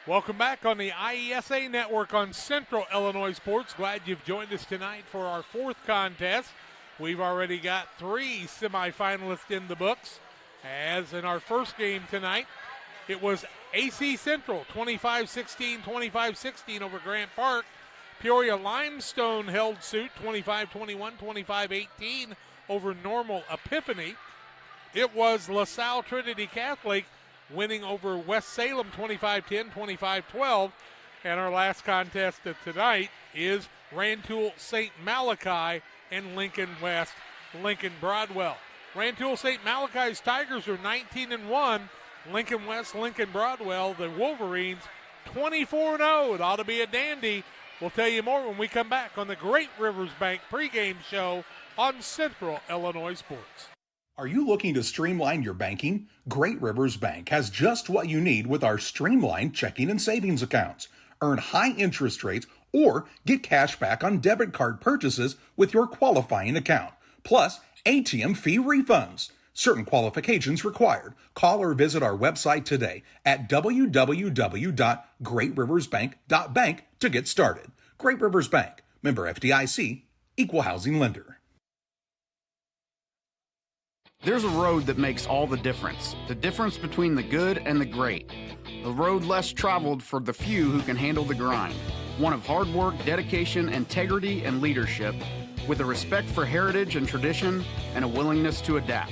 Welcome back on the IESA Network on Central Illinois Sports. Glad you've joined us tonight for our fourth contest. We've already got 3 semifinalists in the books. As in our first game tonight, it was AC Central 25-16, 25-16 over Grant Park. Peoria Limestone held suit 25-21, 25-18 over Normal Epiphany. It was LaSalle Trinity Catholic winning over West Salem 25-10, 25-12. And our last contest of tonight is Rantoul St. Malachy and Lincoln West, Lincoln Broadwell. Rantoul St. Malachy's Tigers are 19-1. Lincoln West, Lincoln Broadwell, the Wolverines 24-0. It ought to be a dandy. We'll tell you more when we come back on the Great Rivers Bank pregame show on Central Illinois Sports. Are you looking to streamline your banking? Great Rivers Bank has just what you need with our streamlined checking and savings accounts. Earn high interest rates or get cash back on debit card purchases with your qualifying account. Plus, ATM fee refunds. Certain qualifications required. Call or visit our website today at www.greatriversbank.bank to get started. Great Rivers Bank, member FDIC, equal housing lender. There's a road that makes all the difference between the good and the great. A road less traveled for the few who can handle the grind. One of hard work, dedication, integrity, and leadership, with a respect for heritage and tradition and a willingness to adapt.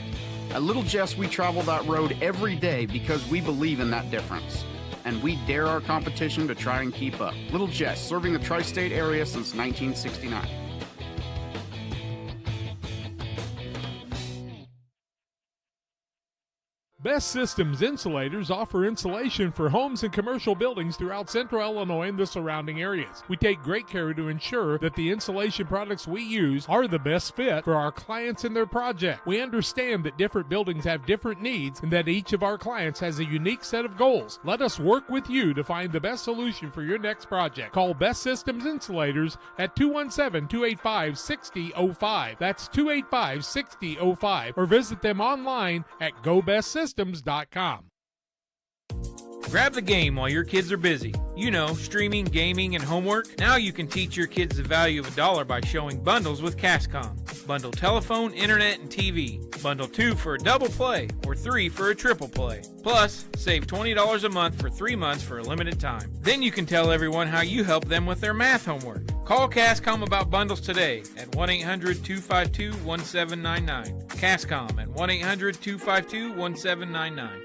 At Little Jess, we travel that road every day because we believe in that difference. And we dare our competition to try and keep up. Little Jess, serving the tri-state area since 1969. Best Systems Insulators offer insulation for homes and commercial buildings throughout Central Illinois and the surrounding areas. We take great care to ensure that the insulation products we use are the best fit for our clients and their project. We understand that different buildings have different needs and that each of our clients has a unique set of goals. Let us work with you to find the best solution for your next project. Call Best Systems Insulators at 217-285-6005. That's 285-6005. Or visit them online at GoBestSystems.com. Grab the game while your kids are busy. You know, streaming, gaming, and homework. Now you can teach your kids the value of $1 by showing bundles with Cascom. Bundle telephone, internet, and TV. Bundle 2 for a double play or 3 for a triple play. Plus, save $20 a month for 3 months for a limited time. Then you can tell everyone how you help them with their math homework. Call Cascom about bundles today at 1-800-252-1799. Cascom at 1-800-252-1799.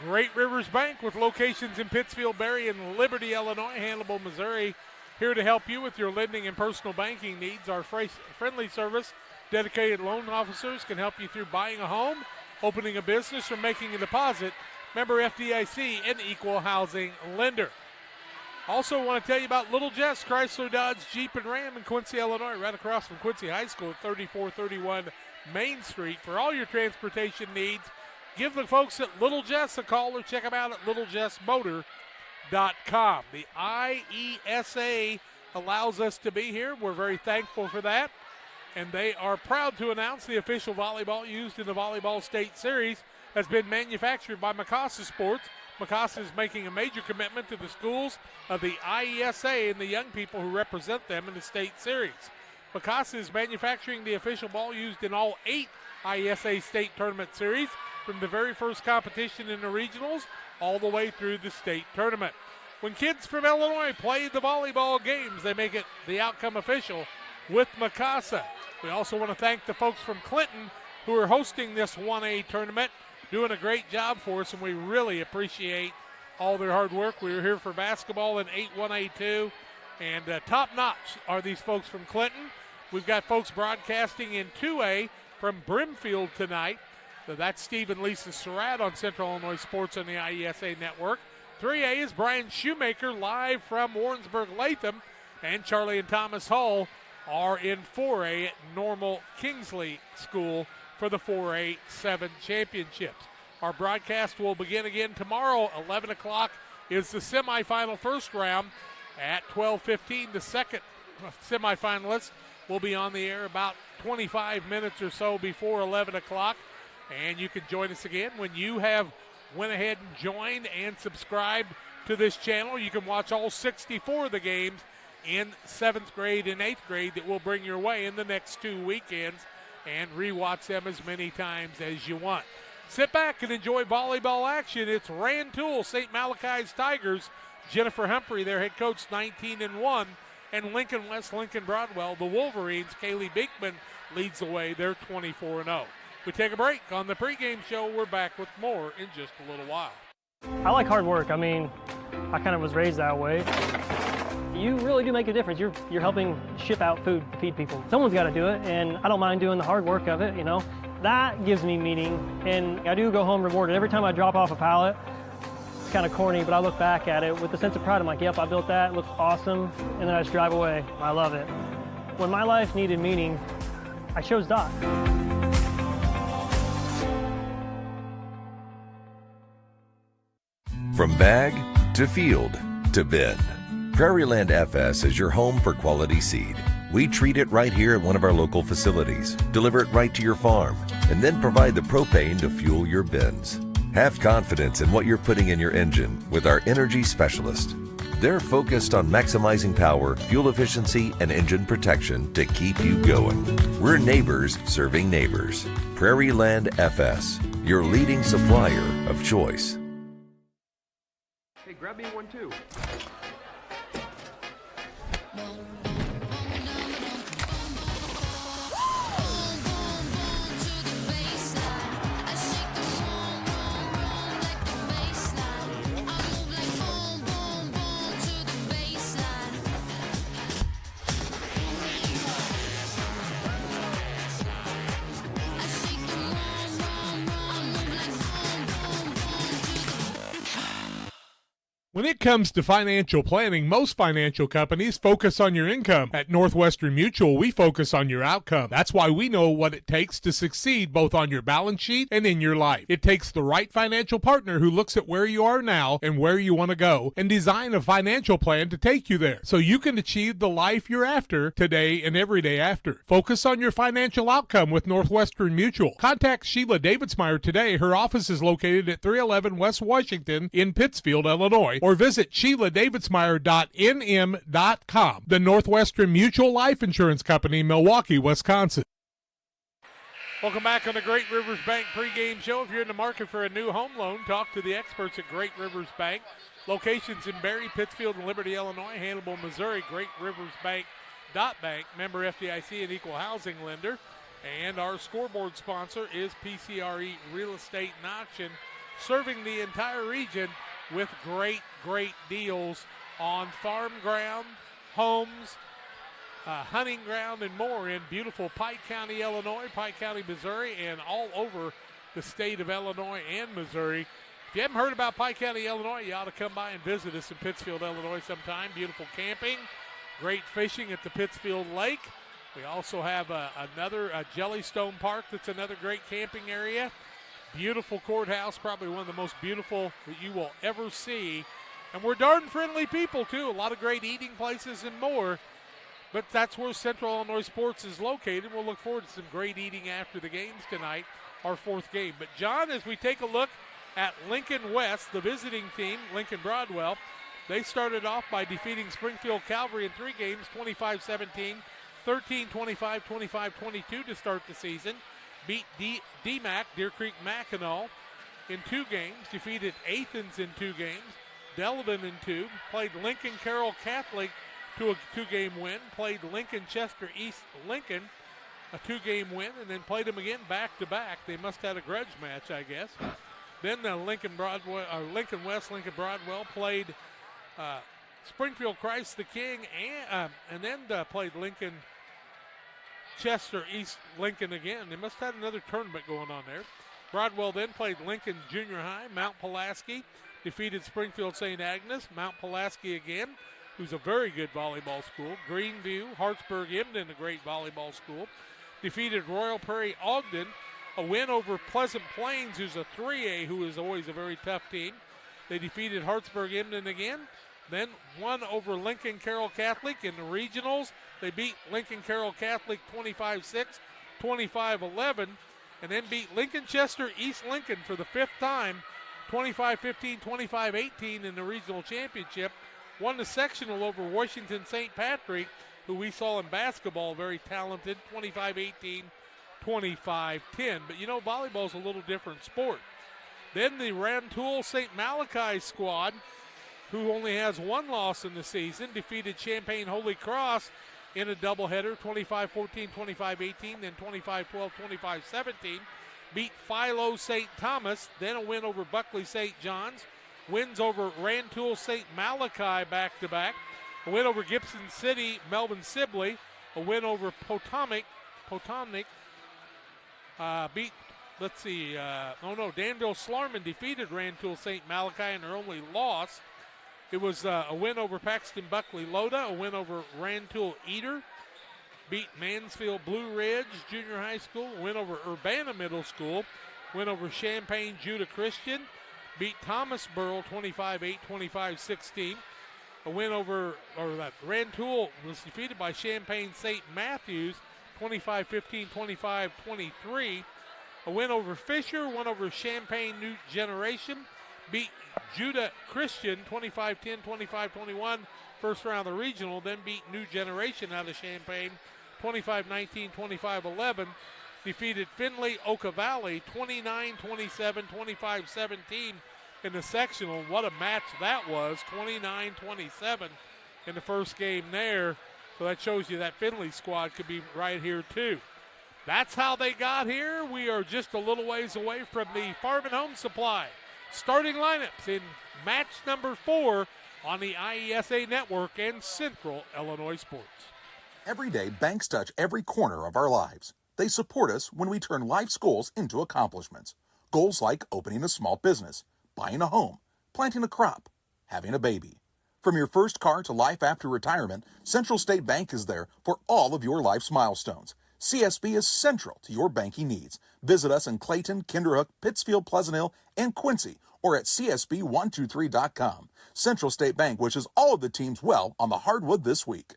Great Rivers Bank with locations in Pittsfield, Berry, and Liberty, Illinois, Hannibal, Missouri. Here to help you with your lending and personal banking needs. Our friendly service, dedicated loan officers can help you through buying a home, opening a business, or making a deposit. Member FDIC, an equal housing lender. Also want to tell you about Little Jess, Chrysler, Dodge, Jeep, and Ram in Quincy, Illinois, right across from Quincy High School at 3431 Main Street. For all your transportation needs, give the folks at Little Jess a call or check them out at littlejessmotor.com. The IESA allows us to be here. We're very thankful for that. And they are proud to announce the official volleyball used in the Volleyball State Series has been manufactured by Mikasa Sports. Mikasa is making a major commitment to the schools of the IESA and the young people who represent them in the state series. Mikasa is manufacturing the official ball used in all 8 IESA state tournament series, from the very first competition in the regionals all the way through the state tournament. When kids from Illinois play the volleyball games, they make it the outcome official with Mikasa. We also want to thank the folks from Clinton who are hosting this 1A tournament, doing a great job for us, and we really appreciate all their hard work. We were here for basketball in 8-1A2, and top-notch are these folks from Clinton. We've got folks broadcasting in 2A from Brimfield tonight. So that's Steve and Lisa Surratt on Central Illinois Sports on the IESA Network. 3A is Brian Shoemaker live from Warrensburg-Latham, and Charlie and Thomas Hull are in 4A at Normal Kingsley School for the 4A 7 championships. Our broadcast will begin again tomorrow. 11 o'clock is the semifinal first round. At 12:15, the second semifinalist will be on the air about 25 minutes or so before 11 o'clock. And you can join us again when you have went ahead and joined and subscribed to this channel, you can watch all 64 of the games in 7th grade and 8th grade that we'll bring your way in the next 2 weekends and rewatch them as many times as you want. Sit back and enjoy volleyball action. It's Rantoul, St. Malachy's Tigers. Jennifer Humphrey, their head coach, 19-1. And Lincoln West, Lincoln Broadwell, the Wolverines. Kaylee Beekman leads the way. They're 24-0. We take a break on the pregame show. We're back with more in just a little while. I like hard work. I mean, I kind of was raised that way. You really do make a difference. You're helping ship out food to feed people. Someone's got to do it, and I don't mind doing the hard work of it, you know. That gives me meaning, and I do go home rewarded. Every time I drop off a pallet, it's kind of corny, but I look back at it with a sense of pride. I'm like, yep, I built that. It looks awesome, and then I just drive away. I love it. When my life needed meaning, I chose Doc. From bag to field to bin, Prairieland FS is your home for quality seed. We treat it right here at one of our local facilities, deliver it right to your farm, and then provide the propane to fuel your bins. Have confidence in what you're putting in your engine with our energy specialist. They're focused on maximizing power, fuel efficiency, and engine protection to keep you going. We're neighbors serving neighbors. Prairieland FS, your leading supplier of choice. Hey, grab me one too. When it comes to financial planning, most financial companies focus on your income. At Northwestern Mutual, we focus on your outcome. That's why we know what it takes to succeed both on your balance sheet and in your life. It takes the right financial partner who looks at where you are now and where you want to go and design a financial plan to take you there so you can achieve the life you're after today and every day after. Focus on your financial outcome with Northwestern Mutual. Contact Sheila Davidsmeyer today. Her office is located at 311 West Washington in Pittsfield, Illinois, or visit SheilaDavidsmeyer.nm.com. The Northwestern Mutual Life Insurance Company, Milwaukee, Wisconsin. Welcome back on the Great Rivers Bank pregame show. If you're in the market for a new home loan, talk to the experts at Great Rivers Bank. Locations in Barry, Pittsfield, and Liberty, Illinois. Hannibal, Missouri. Great Rivers Bank. Member FDIC and equal housing lender. And our scoreboard sponsor is PCRE Real Estate and Auction, serving the entire region with great deals on farm ground, homes, hunting ground, and more in beautiful Pike County, Illinois, Pike County, Missouri, and all over the state of Illinois and Missouri. If you haven't heard about Pike County, Illinois, you ought to come by and visit us in Pittsfield, Illinois sometime. Beautiful camping, great fishing at the Pittsfield Lake. We also have another Jellystone Park that's another great camping area. Beautiful courthouse, probably one of the most beautiful that you will ever see. And we're darn friendly people, too. A lot of great eating places and more. But that's where Central Illinois Sports is located. We'll look forward to some great eating after the games tonight, our fourth game. But, John, as we take a look at Lincoln West, the visiting team, Lincoln Broadwell, they started off by defeating Springfield Calvary in 3 games, 25-17, 13-25, 25-22 to start the season. Beat DMAC, Deer Creek Mackinac, in 2 games. Defeated Athens in 2 games. Delavan in 2. Played Lincoln Carroll Catholic to a 2-game win. Played Lincoln Chester East Lincoln, a 2-game win, and then played them again back-to-back. They must have had a grudge match, I guess. Then Lincoln West, Lincoln Broadwell played Springfield Christ the King, and then played Lincoln Chester East Lincoln again. They must have had another tournament going on there. Broadwell then played Lincoln Junior High. Mount Pulaski defeated Springfield St. Agnes. Mount Pulaski again, who's a very good volleyball school. Greenview, Hartsburg-Emden, a great volleyball school, defeated Royal Prairie Ogden. A win over Pleasant Plains, who's a 3A, who is always a very tough team. They defeated Hartsburg-Emden again. Then won over Lincoln Carroll Catholic in the regionals. They beat Lincoln Carroll Catholic 25-6, 25-11, and then beat Lincoln Chester East Lincoln for the 5th time, 25-15, 25-18 in the regional championship. Won the sectional over Washington St. Patrick, who we saw in basketball, very talented, 25-18, 25-10. But, you know, volleyball's a little different sport. Then the Rantoul St. Malachy squad, who only has one loss in the season, defeated Champaign Holy Cross in a doubleheader, 25-14, 25-18, then 25-12, 25-17. Beat Philo St. Thomas, then a win over Buckley St. John's. Wins over Rantoul St. Malachi back-to-back. A win over Gibson City, Melvin Sibley. A win over Potomac. Beat, Danville Slarman defeated Rantoul St. Malachi in their only loss. It was a win over Paxton Buckley Loda, a win over Rantoul Eder. Beat Mansfield Blue Ridge Junior High School, a win over Urbana Middle School, win over Champaign Judah Christian. Beat Thomasboro 25-8, 25-16. A win over, Rantoul was defeated by Champaign St. Matthews 25-15, 25-23. A win over Fisher, won over Champaign New Generation. Beat Judah Christian 25-10, 25-21, first round of the regional. Then beat New Generation out of Champaign 25-19, 25-11. Defeated Findlay Oka Valley 29-27, 25-17 in the sectional. What a match that was, 29-27 in the first game there. So that shows you that Findlay squad could be right here too. That's how they got here. We are just a little ways away from the Farm and Home Supply starting lineups in match number 4 on the IESA Network and Central Illinois Sports. Every day, banks touch every corner of our lives. They support us when we turn life's goals into accomplishments. Goals like opening a small business, buying a home, planting a crop, having a baby. From your first car to life after retirement, Central State Bank is there for all of your life's milestones. CSB is central to your banking needs. Visit us in Clayton, Kinderhook, Pittsfield, Pleasant Hill, and Quincy, or at csb123.com. Central State Bank wishes all of the teams well on the hardwood this week.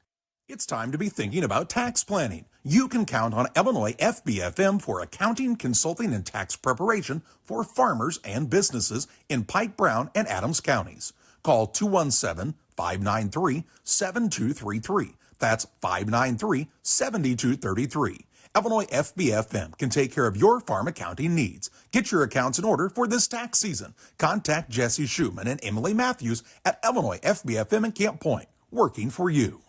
It's time to be thinking about tax planning. You can count on Illinois FBFM for accounting, consulting, and tax preparation for farmers and businesses in Pike, Brown, and Adams counties. Call 217-593-7233. That's 593-7233. Illinois FBFM can take care of your farm accounting needs. Get your accounts in order for this tax season. Contact Jesse Schumann and Emily Matthews at Illinois FBFM in Camp Point, working for you.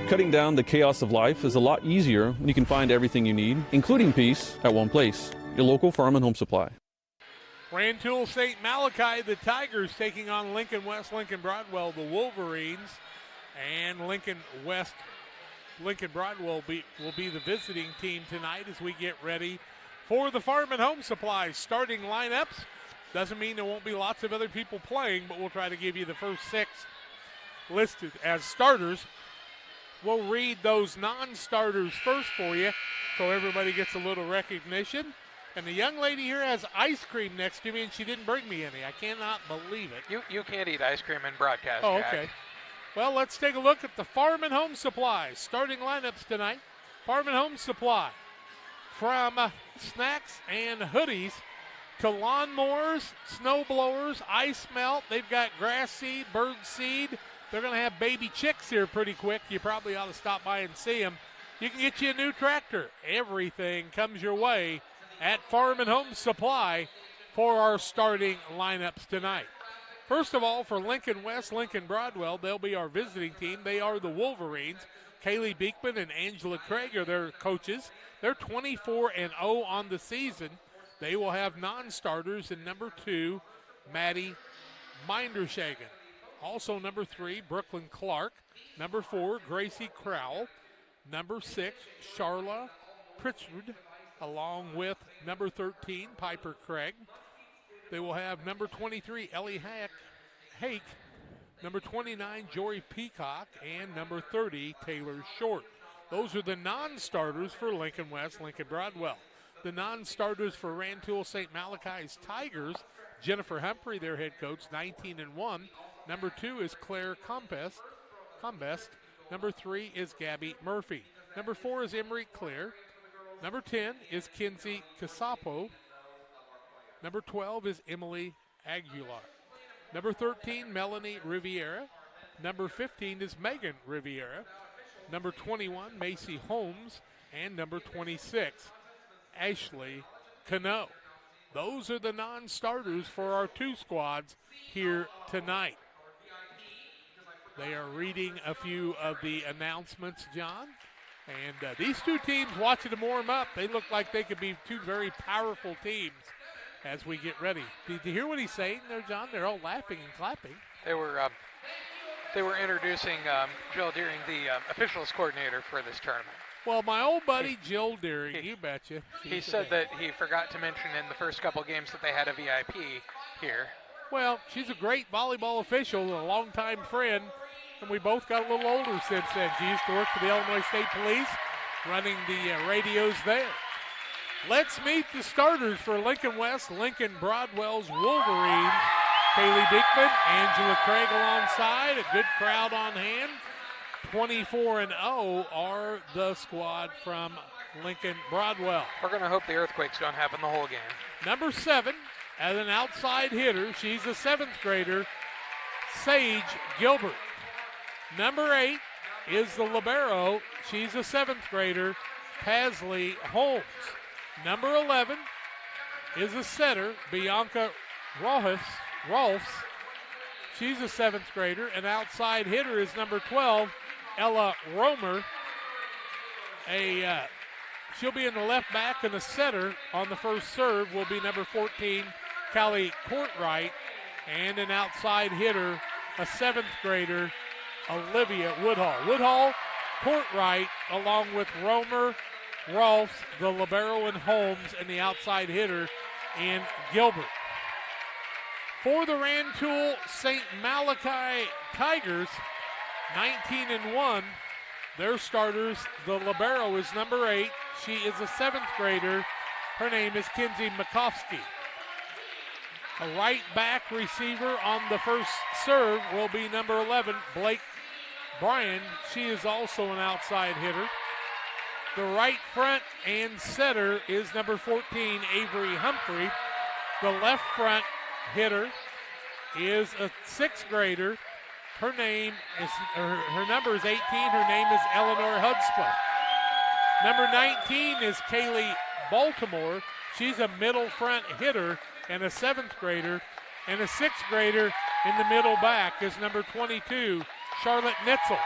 Cutting down the chaos of life is a lot easier when you can find everything you need, including peace, at one place. Your local Farm and Home Supply. Rantoul St. Malachi, the Tigers taking on Lincoln West, Lincoln Broadwell, the Wolverines. And Lincoln Broadwell will be the visiting team tonight as we get ready for the Farm and Home Supply starting lineups. Doesn't mean there won't be lots of other people playing, but we'll try to give you the first 6 listed as starters. We'll read those non-starters first for you so everybody gets a little recognition. And the young lady here has ice cream next to me, and she didn't bring me any. I cannot believe it. You can't eat ice cream in broadcast, Oh, Jack. okay. Well, let's take a look at the Farm and Home Supply starting lineups tonight. Farm and Home Supply, from snacks and hoodies to lawnmowers, snow blowers, ice melt. They've got grass seed, bird seed. They're going to have baby chicks here pretty quick. You probably ought to stop by and see them. You can get you a new tractor. Everything comes your way at Farm and Home Supply for our starting lineups tonight. First of all, for Lincoln West, Lincoln Broadwell, they'll be our visiting team. They are the Wolverines. Kaylee Beekman and Angela Craig are their coaches. They're 24-0 on the season. They will have non-starters in number 2, Maddie Mindershagen. Also number 3, Brooklyn Clark. Number 4, Gracie Crowell. Number 6, Charla Pritchard, along with number 13, Piper Craig. They will have number 23, Ellie Hake. Number 29, Jory Peacock. And number 30, Taylor Short. Those are the non-starters for Lincoln West, Lincoln Broadwell. The non-starters for Rantoul St. Malachy's Tigers, Jennifer Humphrey, their head coach, 19-1. Number 2 is Claire Combest. Number 3 is Gabby Murphy. Number 4 is Emery Clear. Number 10 is Kinsey Casapo. Number 12 is Emily Aguilar. Number 13, Melanie Riviera. Number 15 is Megan Riviera. Number 21, Macy Holmes. And number 26, Ashley Cano. Those are the non-starters for our 2 squads here tonight. They are reading a few of the announcements, John. And these 2 teams, watching them warm up, they look like they could be 2 very powerful teams as we get ready. Did you hear what he's saying there, John? They're all laughing and clapping. They were introducing Jill Deering, the officials coordinator for this tournament. Well, my old buddy Jill Deering, you betcha. He said that he forgot to mention in the first couple games that they had a VIP here. Well, she's a great volleyball official and a longtime friend, and we both got a little older since then. She used to work for the Illinois State Police, running the radios there. Let's meet the starters for Lincoln West, Lincoln Broadwell's Wolverines. Kaylee Beekman, Angela Craig alongside, a good crowd on hand. 24-0 are the squad from Lincoln Broadwell. We're going to hope the earthquakes don't happen the whole game. Number 7, as an outside hitter, she's a 7th grader, Sage Gilbert. Number 8 is the libero. She's a 7th grader, Pasley Holmes. Number 11 is a setter, Bianca Rolfs. She's a 7th grader. An outside hitter is number 12, Ella Romer. She'll be in the left back, and the setter on the first serve will be number 14, Callie Courtwright. And an outside hitter, a 7th grader, Olivia Woodhall. Woodhall, Courtwright, along with Romer, Rolfs, the libero, and Holmes, and the outside hitter in Gilbert. For the Rantoul St. Malachy Tigers, 19-1, their starters, the libero is number 8. She is a 7th grader. Her name is Kinsey Makovsky. A right back receiver on the first serve will be number 11, Blake Bryan. She is also an outside hitter. The right front and setter is number 14, Avery Humphrey. The left front hitter is a 6th grader. Her number is 18. Her name is Eleanor Hudspeth. Number 19 is Kaylee Baltimore. She's a middle front hitter and a 7th grader. And a 6th grader in the middle back is number 22, Charlotte Netzel.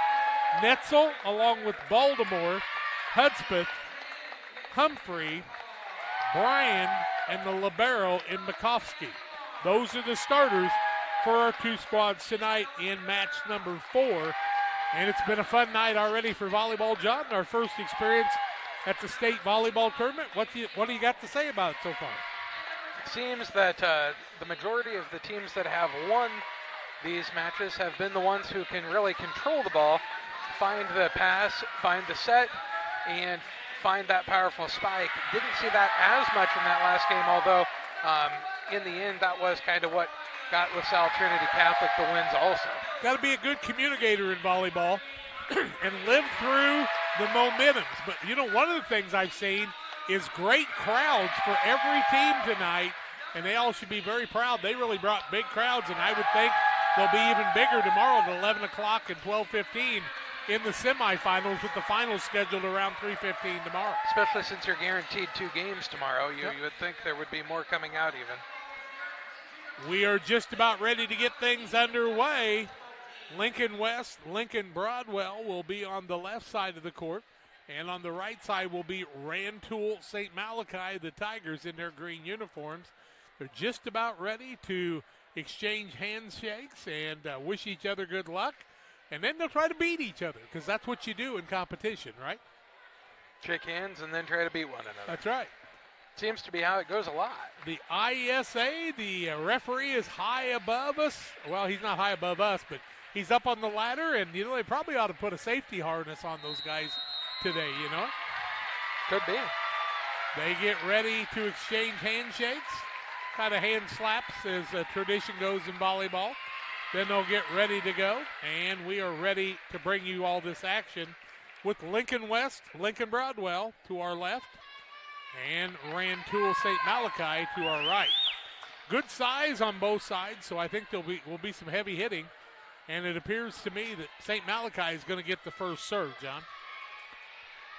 Netzel, along with Baltimore, Hudspeth, Humphrey, Bryan, and the libero in Makovsky. Those are the starters for our 2 squads tonight in match number 4. And it's been a fun night already for volleyball, John. Our first experience at the state volleyball tournament. What do you got to say about it so far? It seems that the majority of the teams that have won these matches have been the ones who can really control the ball, find the pass, find the set, and find that powerful spike. Didn't see that as much in that last game, although in the end that was kind of what got LaSalle Trinity Catholic the wins also. Got to be a good communicator in volleyball and live through the momentums. But, one of the things I've seen is great crowds for every team tonight, and they all should be very proud. They really brought big crowds, and I would think they'll be even bigger tomorrow at 11 o'clock and 12:15 in the semifinals, with the finals scheduled around 3:15 tomorrow. Especially since you're guaranteed 2 games tomorrow. You would think there would be more coming out even. We are just about ready to get things underway. Lincoln West, Lincoln Broadwell will be on the left side of the court, and on the right side will be Rantoul St. Malachy, the Tigers in their green uniforms. They're just about ready to exchange handshakes and wish each other good luck, and then they'll try to beat each other, because that's what you do in competition, right? Shake hands and then try to beat one another. That's right. Seems to be how it goes a lot. The IESA, the referee, is high above us. Well, he's not high above us, but he's up on the ladder, and they probably ought to put a safety harness on those guys today, you know? Could be. They get ready to exchange handshakes, kind of hand slaps as tradition goes in volleyball. Then they'll get ready to go, and we are ready to bring you all this action with Lincoln West, Lincoln Broadwell to our left, and Rantoul St. Malachy to our right. Good size on both sides, so I think there will be some heavy hitting, and it appears to me that St. Malachy is going to get the first serve, John.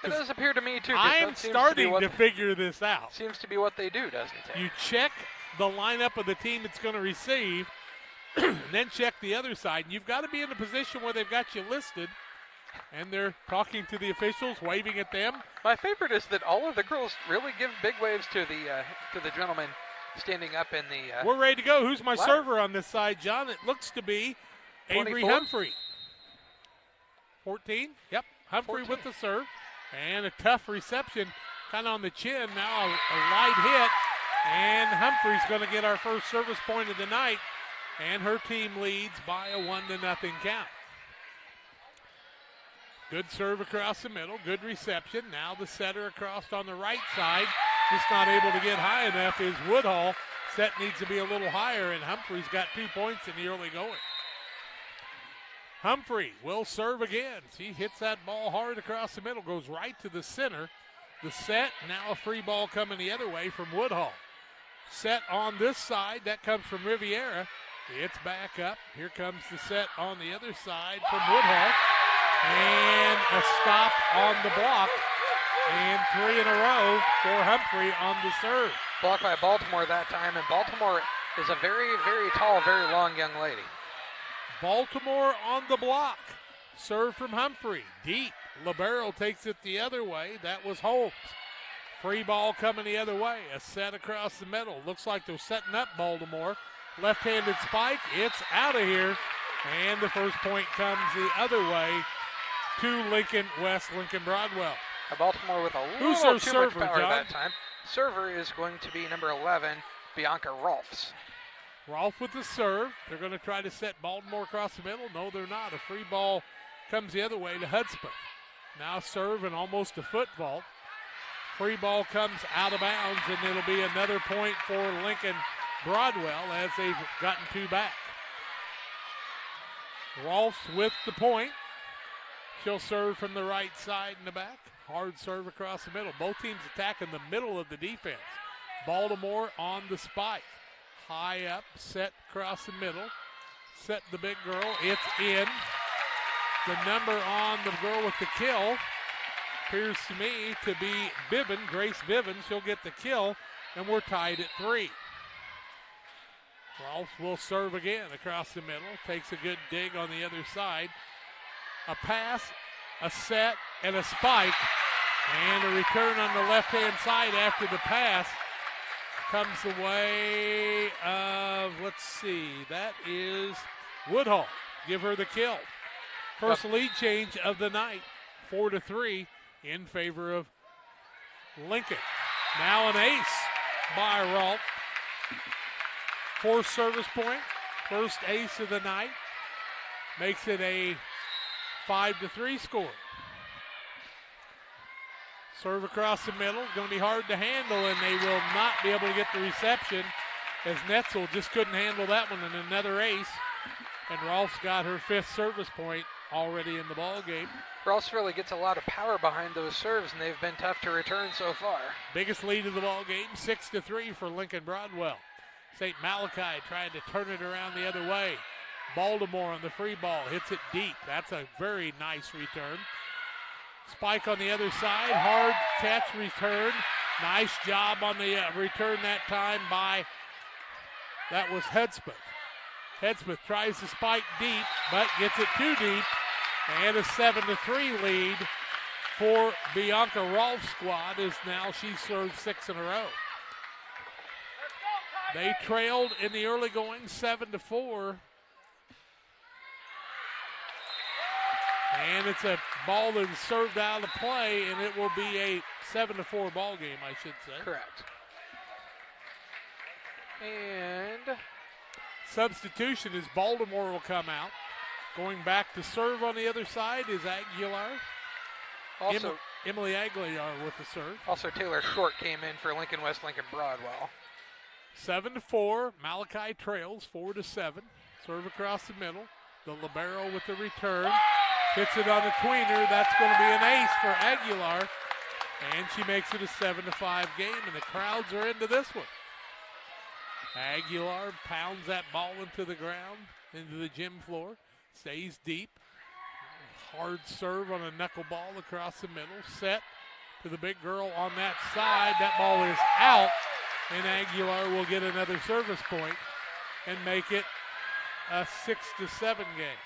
It does appear to me, too. I am starting to figure this out. Seems to be what they do, doesn't it? You check the lineup of the team that's going to receive, and then check the other side. And you've got to be in a position where they've got you listed, and they're talking to the officials, waving at them. My favorite is that all of the girls really give big waves to the gentleman standing up in the. We're ready to go. Who's my server on this side, John? It looks to be 24? Avery Humphrey. 14. Yep, Humphrey 14. with the serve. And a tough reception, kind of on the chin. Now a light hit, and Humphrey's going to get our first service point of the night, and her team leads by a 1-0 count. Good serve across the middle, good reception. Now the setter across on the right side, just not able to get high enough is Woodhull. Set needs to be a little higher, and Humphrey's got 2 points in the early going. Humphrey will serve again. She hits that ball hard across the middle, goes right to the center. The set, now a free ball coming the other way from Woodhull. Set on this side, that comes from Riviera. It's back up. Here comes the set on the other side from Woodhull. And a stop on the block. And 3 in a row for Humphrey on the serve. Blocked by Baltimore that time, and Baltimore is a very, very tall, very long young lady. Baltimore on the block. Serve from Humphrey. Deep. Libero takes it the other way. That was Holmes. Free ball coming the other way. A set across the middle. Looks like they're setting up Baltimore. Left-handed spike. It's out of here. And the first point comes the other way to Lincoln West, Lincoln Broadwell. Baltimore with a Who's little their too server, much power John? that time. Server is going to be number 11, Bianca Rolfs. Rolfe with the serve. They're going to try to set Baltimore across the middle. No, they're not. A free ball comes the other way to Hudspeth. Now serve and almost a foot vault. Free ball comes out of bounds, and it'll be another point for Lincoln Broadwell as they've gotten 2 back. Rolfs with the point. She'll serve from the right side in the back. Hard serve across the middle. Both teams attacking the middle of the defense. Baltimore on the spike. High up, set across the middle. Set the big girl. It's in. The number on the girl with the kill appears to me to be Biven, Grace Biven. She'll get the kill, and we're tied at 3. Rolfe will serve again across the middle. Takes a good dig on the other side. A pass, a set, and a spike. And a return on the left-hand side after the pass comes the way of, let's see, that is Woodhull. Give her the kill. First lead change of the night, 4-3 in favor of Lincoln. Now an ace by Rolfe. Fourth service point, first ace of the night. Makes it a 5-3 score. Serve across the middle, going to be hard to handle, and they will not be able to get the reception as Netzel just couldn't handle that one, and another ace. And Rolfe's got her 5th service point already in the ball game. Rolfs really gets a lot of power behind those serves, and they've been tough to return so far. Biggest lead of the ball game, 6-3 for Lincoln Broadwell. St. Malachy trying to turn it around the other way. Baltimore on the free ball, hits it deep. That's a very nice return. Spike on the other side, hard catch return. Nice job on the return that time by, that was Hudspeth. Hudspeth tries to spike deep, but gets it too deep. And a 7-3 lead for Bianca Rolfe's squad as now she serves 6 in a row. They trailed in the early going 7-4. And it's a ball that is served out of play, and it will be a 7-4 ball game, I should say. Correct. And substitution is Baltimore will come out. Going back to serve on the other side is Aguilar. Also, Emily Aguilar with the serve. Also, Taylor Short came in for Lincoln West, Lincoln Broadwell. 7-4. Malachy trails 4-7. Serve across the middle. The libero with the return. Hits it on the tweener. That's going to be an ace for Aguilar. And she makes it a 7-5 game, and the crowds are into this one. Aguilar pounds that ball into the ground, into the gym floor. Stays deep. Hard serve on a knuckleball across the middle. Set to the big girl on that side. That ball is out, and Aguilar will get another service point and make it a 6-7 game.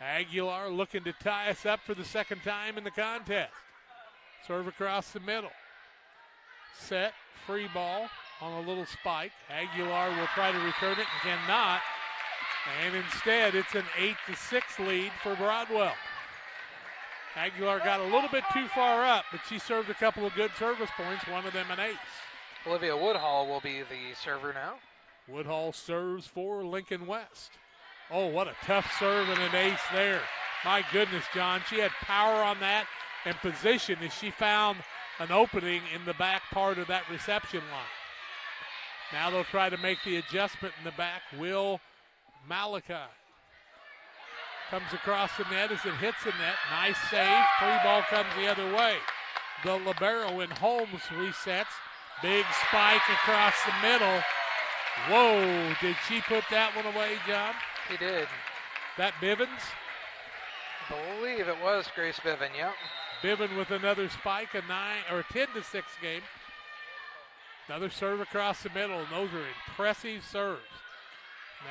Aguilar looking to tie us up for the second time in the contest. Serve across the middle. Set, free ball on a little spike. Aguilar will try to return it and cannot. And instead, it's an 8-6 lead for Broadwell. Aguilar got a little bit too far up, but she served a couple of good service points, one of them an ace. Olivia Woodhall will be the server now. Woodhall serves for Lincoln West. Oh, what a tough serve and an ace there. My goodness, John, she had power on that and position as she found an opening in the back part of that reception line. Now they'll try to make the adjustment in the back. Will Malachy comes across the net as it hits the net. Nice save. Free ball comes the other way. The libero in Holmes resets. Big spike across the middle. Whoa, did she put that one away, John? He did. That Bivens? I believe it was Grace Biven, yep. Biven with another spike, a 10-6 game. Another serve across the middle, and those are impressive serves.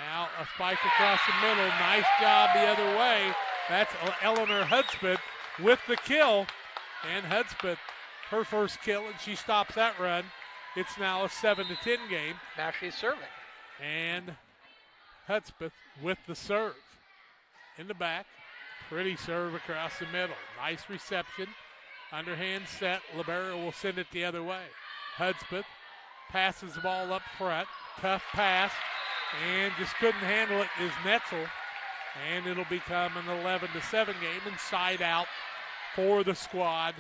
Now a spike across the middle, nice job the other way. That's Eleanor Hudspeth with the kill, and Hudspeth, her first kill, and she stops that run. It's now a 7-10 game. Now she's serving. And Hudspeth with the serve. In the back, pretty serve across the middle. Nice reception. Underhand set. Libero will send it the other way. Hudspeth passes the ball up front. Tough pass. And just couldn't handle it is Netzel. And it'll become an 11-7 game and side out for the squad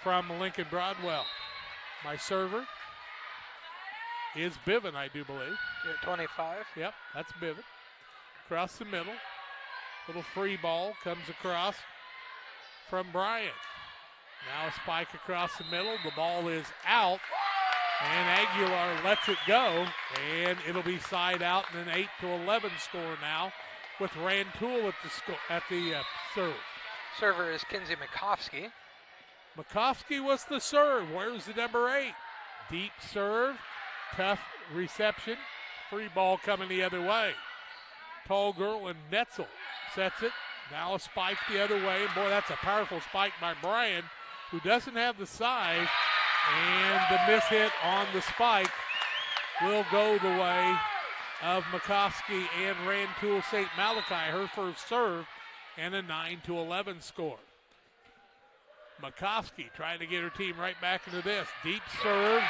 from Lincoln Broadwell. My server is Biven, I do believe. You're at 25. Yep, that's Biven. Across the middle. Little free ball comes across from Bryant. Now a spike across the middle. The ball is out. And Aguilar lets it go. And it'll be side out and an 8-11 score now with Rantoul at the serve. Server is Kinsey Makovsky. Makovsky was the serve. Where's the number 8? Deep serve. Tough reception. Free ball coming the other way. Tall girl and Netzel sets it. Now a spike the other way. Boy, that's a powerful spike by Bryan, who doesn't have the size. And the miss hit on the spike will go the way of Makovsky and Rantoul St. Malachy, her first serve, and a 9-11 score. Makovsky trying to get her team right back into this. Deep serve,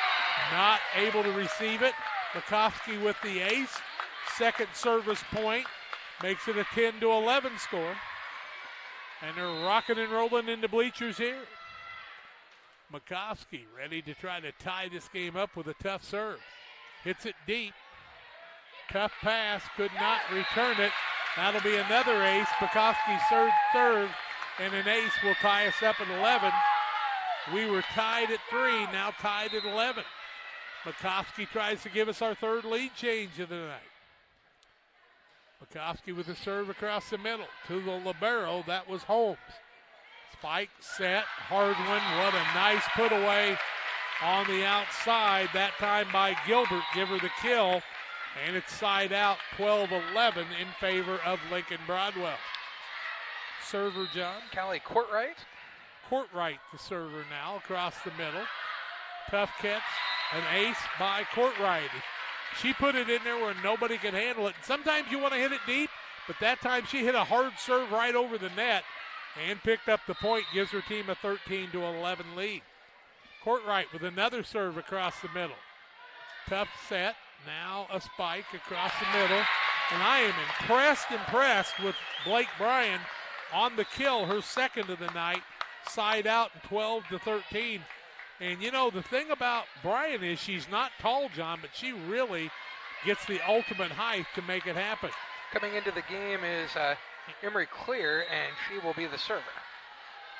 not able to receive it. Makovsky with the ace. Second service point makes it a 10-11 score. And they're rocking and rolling into bleachers here. Makovsky ready to try to tie this game up with a tough serve. Hits it deep. Tough pass, could not return it. That'll be another ace. Makovsky's third serve and an ace will tie us up at 11. We were tied at 3, now tied at 11. Makovsky tries to give us our third lead change of the night. Makovsky with a serve across the middle to the libero. That was Holmes. Spike set, hard one. What a nice put away on the outside. That time by Gilbert. Give her the kill. And it's side out 12-11 in favor of Lincoln Broadwell. Server, John. Callie Courtright. Courtright, the server now, across the middle. Tough catch, an ace by Courtright. She put it in there where nobody could handle it. Sometimes you want to hit it deep, but that time she hit a hard serve right over the net and picked up the point, gives her team a 13-11 lead. Courtright with another serve across the middle. Tough set, now a spike across the middle. And I am impressed with Blake Bryan on the kill, her second of the night, side out and 12-13. And, you know, the thing about Bryan is she's not tall, John, but she really gets the ultimate height to make it happen. Coming into the game is Emery Clear, and she will be the server.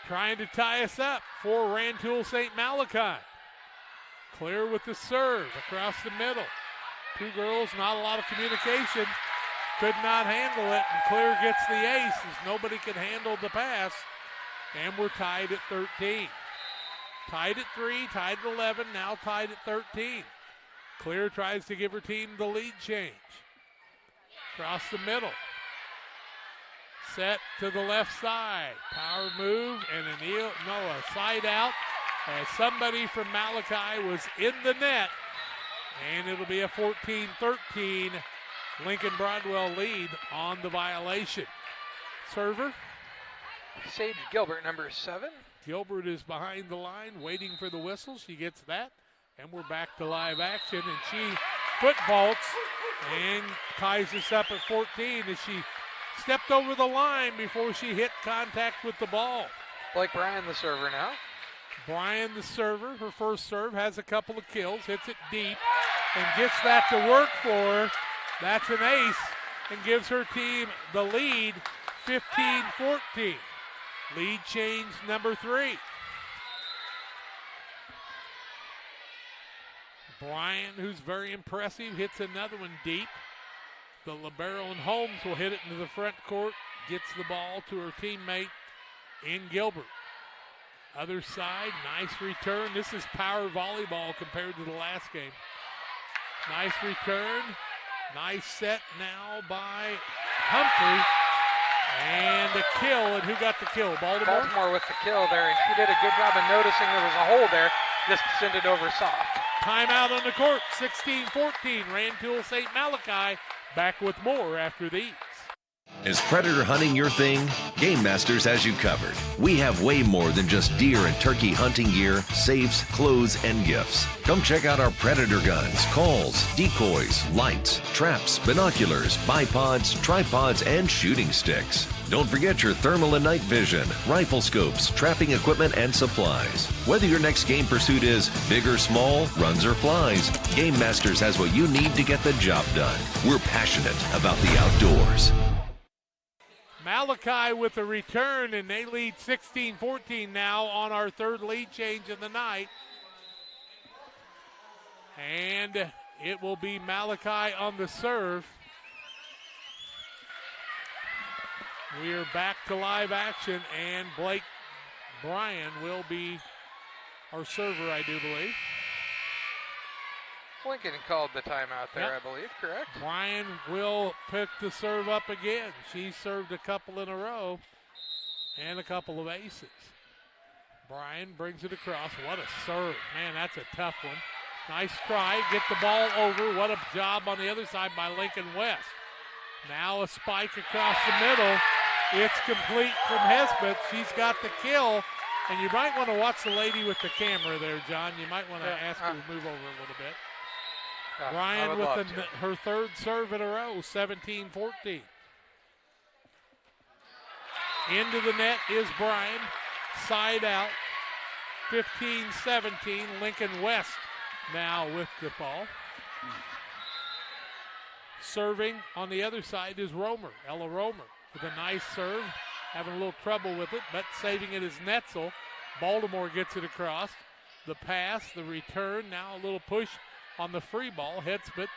Trying to tie us up for Rantoul St. Malachy. Clear with the serve across the middle. Two girls, not a lot of communication. Could not handle it, and Clear gets the ace as nobody can handle the pass. And we're tied at 13. Tied at 3, tied at 11, now tied at 13. Clear tries to give her team the lead change. Across the middle. Set to the left side. Power move and a side out as somebody from Malachy was in the net. And it'll be a 14-13 Lincoln Broadwell lead on the violation. Server. Sage Gilbert, number 7. Gilbert is behind the line waiting for the whistle. She gets that. And we're back to live action. And she foot vaults and ties us up at 14 as she stepped over the line before she hit contact with the ball. Blake Bryan, the server now. Bryan, the server, her first serve, has a couple of kills, hits it deep, and gets that to work for her. That's an ace and gives her team the lead, 15-14. Lead change number 3. Bryan, who's very impressive, hits another one deep. The libero and Holmes will hit it into the front court, gets the ball to her teammate in Gilbert. Other side, nice return. This is power volleyball compared to the last game. Nice return, nice set now by Humphrey. And a kill, and who got the kill? Baltimore? Baltimore with the kill there, and she did a good job of noticing there was a hole there, just send it over soft. Timeout on the court, 16-14, Rantoul St. Malachy. Back with more after these. Is predator hunting your thing? Game Masters has you covered. We have way more than just deer and turkey hunting gear, safes, clothes, and gifts. Come check out our predator guns, calls, decoys, lights, traps, binoculars, bipods, tripods, and shooting sticks. Don't forget your thermal and night vision, rifle scopes, trapping equipment, and supplies. Whether your next game pursuit is big or small, runs or flies, Game Masters has what you need to get the job done. We're passionate about the outdoors. Malachy with a return, and they lead 16-14 now on our third lead change of the night. And it will be Malachy on the serve. We are back to live action, and Blake Bryan will be our server, I do believe. Lincoln called the timeout there, Yep. I believe, correct? Bryan will pick the serve up again. She served a couple in a row and a couple of aces. Bryan brings it across. What a serve. Man, that's a tough one. Nice try. Get the ball over. What a job on the other side by Lincoln West. Now a spike across the middle. It's complete from Hespeth. She's got the kill. And you might want to watch the lady with the camera there, John. You might want to ask her to move over a little bit. Bryan with her third serve in a row, 17-14. Into the net is Bryan. Side out, 15-17. Lincoln West now with the ball. Serving on the other side is Romer, Ella Romer, with a nice serve. Having a little trouble with it, but saving it is Netzel. Baltimore gets it across. The pass, the return, now a little push on the free ball. Hespeth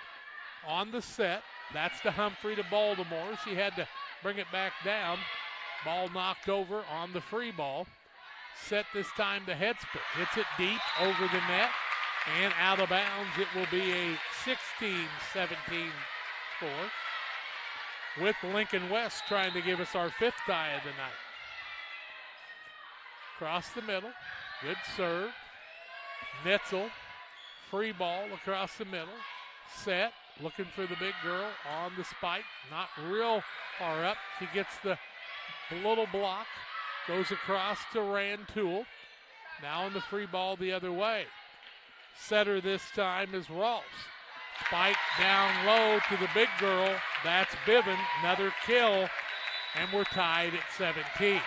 on the set. That's to Humphrey to Baltimore. She had to bring it back down. Ball knocked over on the free ball. Set this time to Hespeth. Hits it deep over the net and out of bounds. It will be a 16-17 score, with Lincoln West trying to give us our fifth tie of the night. Across the middle. Good serve. Netzel. Free ball across the middle. Set. Looking for the big girl on the spike. Not real far up. She gets the little block. Goes across to Rantoul. Now on the free ball the other way. Setter this time is Rolfs. Spike down low to the big girl. That's Biven. Another kill and we're tied at 17.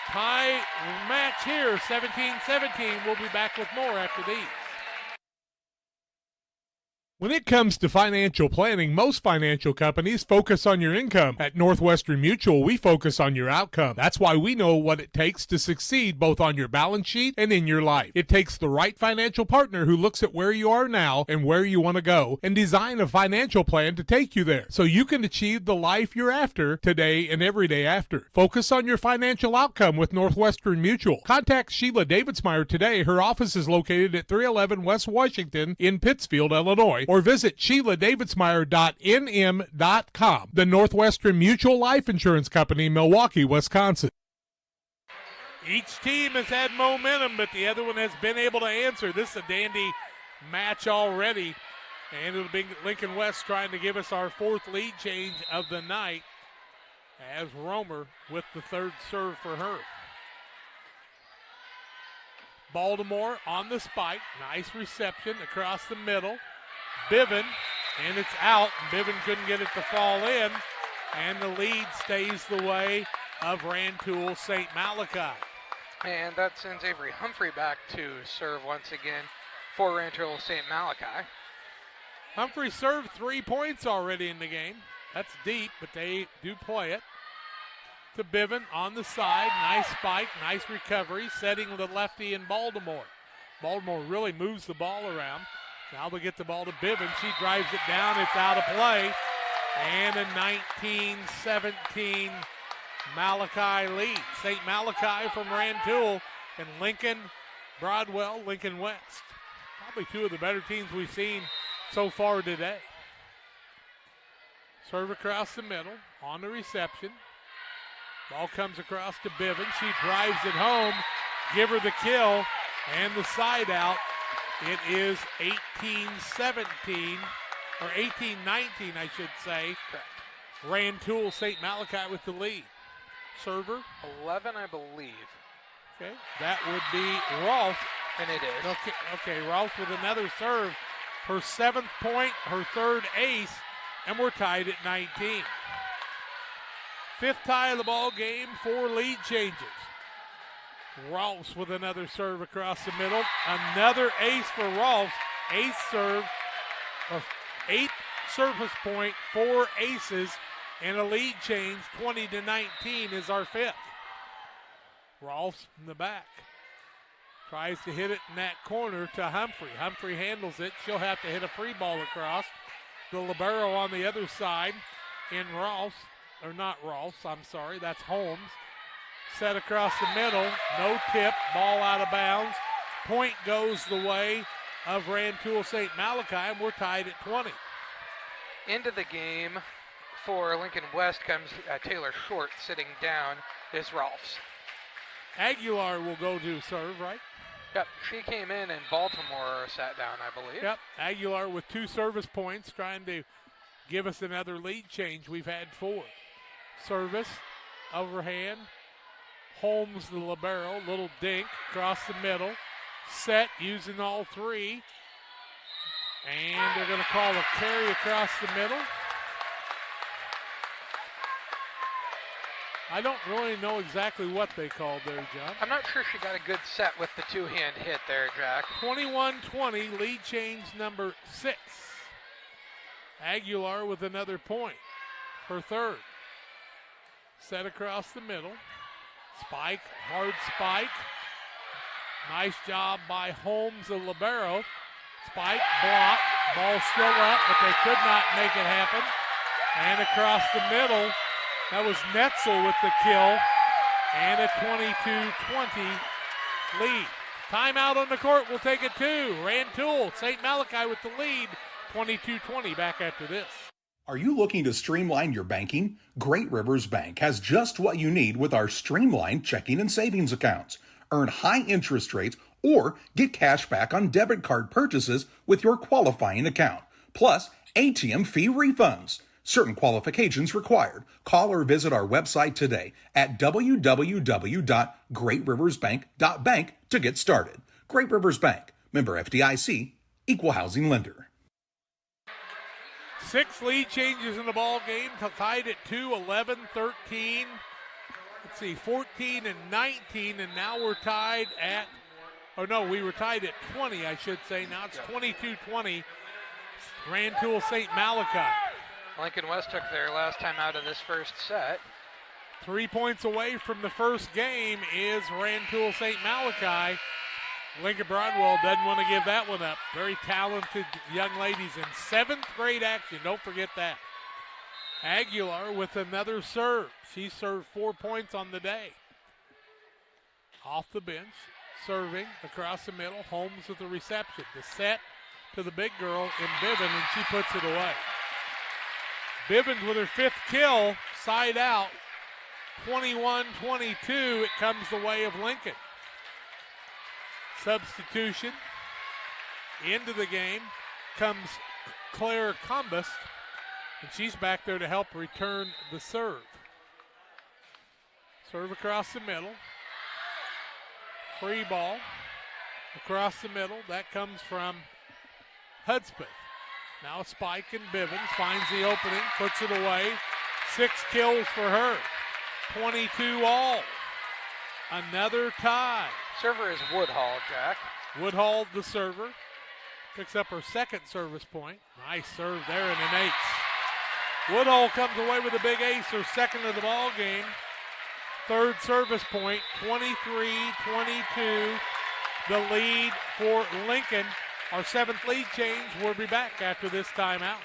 Tie match here, 17-17. We'll be back with more after these. When it comes to financial planning, most financial companies focus on your income. At Northwestern Mutual, we focus on your outcome. That's why we know what it takes to succeed both on your balance sheet and in your life. It takes the right financial partner who looks at where you are now and where you want to go and design a financial plan to take you there so you can achieve the life you're after today and every day after. Focus on your financial outcome with Northwestern Mutual. Contact Sheila Davidsmeyer today. Her office is located at 311 West Washington in Pittsfield, Illinois, or visit SheilaDavidsmeyer.nm.com. The Northwestern Mutual Life Insurance Company, Milwaukee, Wisconsin. Each team has had momentum, but the other one has been able to answer. This is a dandy match already, and it'll be Lincoln West trying to give us our fourth lead change of the night as Romer with the third serve for her. Baltimore on the spike. Nice reception across the middle. Biven, and it's out. Biven couldn't get it to fall in, and the lead stays the way of Rantoul St. Malachy. And that sends Avery Humphrey back to serve once again for Rantoul St. Malachy. Humphrey served 3 points already in the game. That's deep, but they do play it. To Biven on the side. Nice spike, nice recovery, setting the lefty in Baltimore. Baltimore really moves the ball around. Now they'll get the ball to Biven. She drives it down. It's out of play. And a 19-17 Malachy lead. St. Malachy from Rantoul and Lincoln, Broadwell, Lincoln West. Probably two of the better teams we've seen so far today. Serve across the middle on the reception. Ball comes across to Biven. She drives it home. Give her the kill and the side out. It is 18-17, or 18-19, I should say. Correct. Rantoul St. Malachy with the lead. Server? 11, I believe. Okay, that would be Rolfe. And it is. Okay, Rolfe with another serve. Her 7th point, her 3rd ace, and we're tied at 19. 5th tie of the ball game, 4 lead changes. Rolfe with another serve across the middle. Another ace for Rolfe. Ace serve, 8th service point, 4 aces, and a lead change. 20-19 is our 5th. Rolfe in the back. Tries to hit it in that corner to Humphrey. Humphrey handles it. She'll have to hit a free ball across. The libero on the other side in Rolfe, or not Rolfe, I'm sorry, that's Holmes. Set across the middle, no tip, ball out of bounds. Point goes the way of Rantoul St. Malachy, and we're tied at 20. Into the game for Lincoln West comes Taylor Short sitting down is Rolfe's. Aguilar will go to serve, right? Yep, she came in and Baltimore sat down, I believe. Yep, Aguilar with 2 service points trying to give us another lead change. We've had 4. Service, overhand. Holmes, the libero, little dink across the middle. Set using all 3. And they're going to call a carry across the middle. I don't really know exactly what they called there, John. I'm not sure she got a good set with the 2-hand hit there, Jack. 21-20, lead change number 6. Aguilar with another point, her 3rd. Set across the middle. Spike, hard spike. Nice job by Holmes, the libero. Spike, block. Ball still up, but they could not make it happen. And across the middle, that was Netzel with the kill. And a 22-20 lead. Timeout on the court, we'll take it too. Rantoul, St. Malachy with the lead. 22-20 back after this. Are you looking to streamline your banking? Great Rivers Bank has just what you need with our streamlined checking and savings accounts. Earn high interest rates or get cash back on debit card purchases with your qualifying account. Plus, ATM fee refunds. Certain qualifications required. Call or visit our website today at www.greatriversbank.bank to get started. Great Rivers Bank, member FDIC, equal housing lender. 6 lead changes in the ball game, tied at 2, 11, 13. Let's see, 14 and 19, and now we're tied at, we were tied at 20, I should say. Now it's 22-20, Rantoul St. Malachy. Lincoln West took their last time out of this first set. 3 points away from the first game is Rantoul St. Malachy. Lincoln Broadwell doesn't want to give that one up. Very talented young ladies in 7th grade action. Don't forget that. Aguilar with another serve. She served 4 points on the day. Off the bench, serving across the middle. Holmes with the reception. The set to the big girl in Bivens, and she puts it away. Bivens with her 5th kill, side out. 21-22, it comes the way of Lincoln. Substitution into the game comes Claire Combus, and she's back there to help return the serve. Serve across the middle. Free ball across the middle. That comes from Hudspeth. Now a spike, and Bivens finds the opening, puts it away. 6 kills for her. 22 all. Another tie. Server is Woodhall, Jack. Woodhall, the server, picks up her 2nd service point. Nice serve there and an ace. Woodhall comes away with a big ace, her 2nd of the ball game. 3rd service point, 23-22. The lead for Lincoln. Our 7th lead change. We'll be back after this timeout.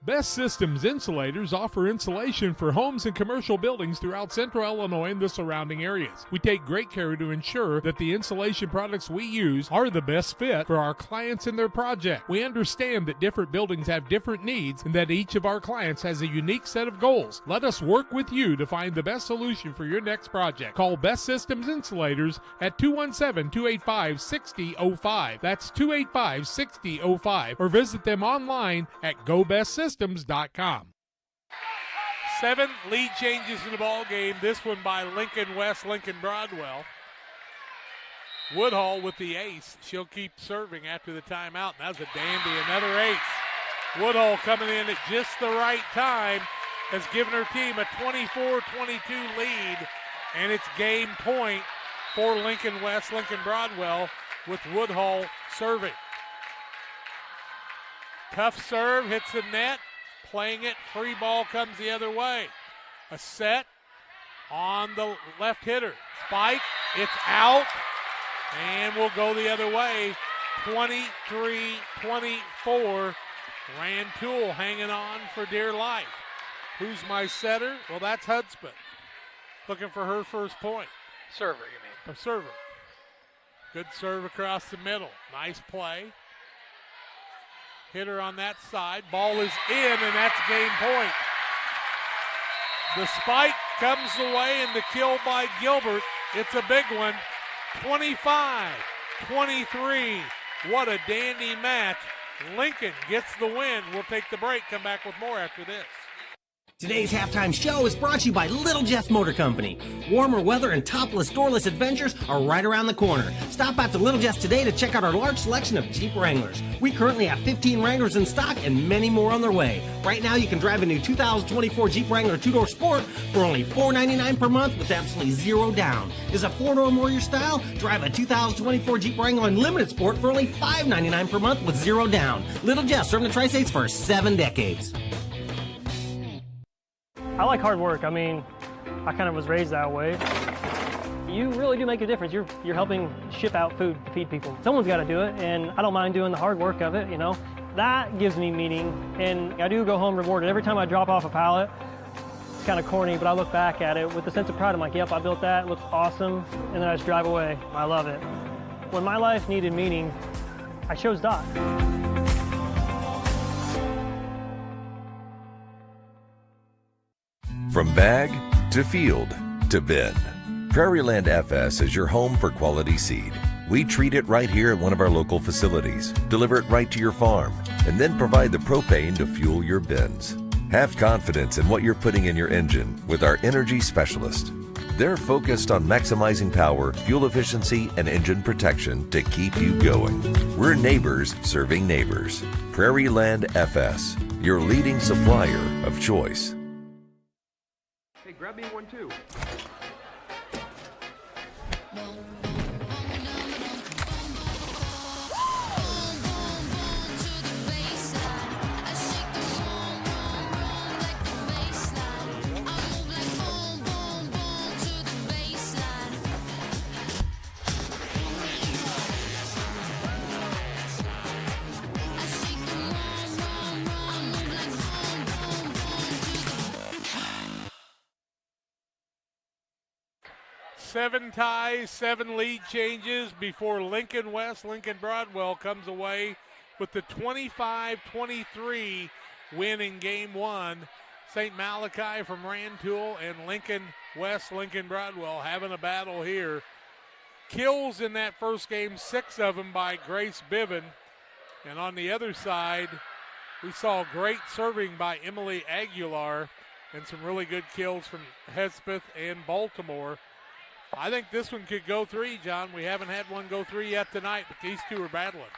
Best Systems Insulators offer insulation for homes and commercial buildings throughout Central Illinois and the surrounding areas. We take great care to ensure that the insulation products we use are the best fit for our clients and their project. We understand that different buildings have different needs and that each of our clients has a unique set of goals. Let us work with you to find the best solution for your next project. Call Best Systems Insulators at 217-285-6005. That's 285-6005. Or visit them online at GoBestSystems.com. 7 lead changes in the ball game. This one by Lincoln West, Lincoln Broadwell. Woodhall with the ace. She'll keep serving after the timeout. That's a dandy, another ace. Woodhall coming in at just the right time has given her team a 24-22 lead, and it's game point for Lincoln West, Lincoln Broadwell with Woodhall serving. Tough serve, hits the net, playing it, free ball comes the other way. A set on the left hitter. Spike, it's out, and will go the other way. 23-24, Rantoul hanging on for dear life. Who's my setter? Well, that's Hudspeth. Looking for her first point. Server, you mean? A server. Good serve across the middle. Nice play. Hitter on that side. Ball is in, and that's game point. The spike comes away, and the kill by Gilbert. It's a big one. 25-23. What a dandy match. Lincoln gets the win. We'll take the break. Come back with more after this. Today's halftime show is brought to you by Little Jess Motor Company. Warmer weather and topless, doorless adventures are right around the corner. Stop out to Little Jess today to check out our large selection of Jeep Wranglers. We currently have 15 Wranglers in stock and many more on their way. Right now, you can drive a new 2024 Jeep Wrangler 2-door Sport for only $499 per month with absolutely zero down. Is a 4-door more your style? Drive a 2024 Jeep Wrangler Unlimited Sport for only $599 per month with zero down. Little Jess, serving the Tri-States for 7 decades. I like hard work. I mean, I kind of was raised that way. You really do make a difference. You're helping ship out food to feed people. Someone's got to do it, and I don't mind doing the hard work of it, you know. That gives me meaning, and I do go home rewarded. Every time I drop off a pallet, it's kind of corny, but I look back at it with a sense of pride. I'm like, yep, I built that. It looks awesome. And then I just drive away. I love it. When my life needed meaning, I chose Doc. From bag to field to bin, Prairieland FS is your home for quality seed. We treat it right here at one of our local facilities, deliver it right to your farm, and then provide the propane to fuel your bins. Have confidence in what you're putting in your engine with our energy specialist. They're focused on maximizing power, fuel efficiency, and engine protection to keep you going. We're neighbors serving neighbors. Prairieland FS, your leading supplier of choice. Hey, grab me 1, 2. Seven ties, 7 lead changes before Lincoln Broadwell comes away with the 25-23 win in game 1. St. Malachy from Rantoul and Lincoln Broadwell having a battle here. Kills in that first game, 6 of them by Grace Biven. And on the other side, we saw great serving by Emily Aguilar and some really good kills from Hespeth and Baltimore. I think this one could go 3, John. We haven't had one go 3 yet tonight, but these two are battling.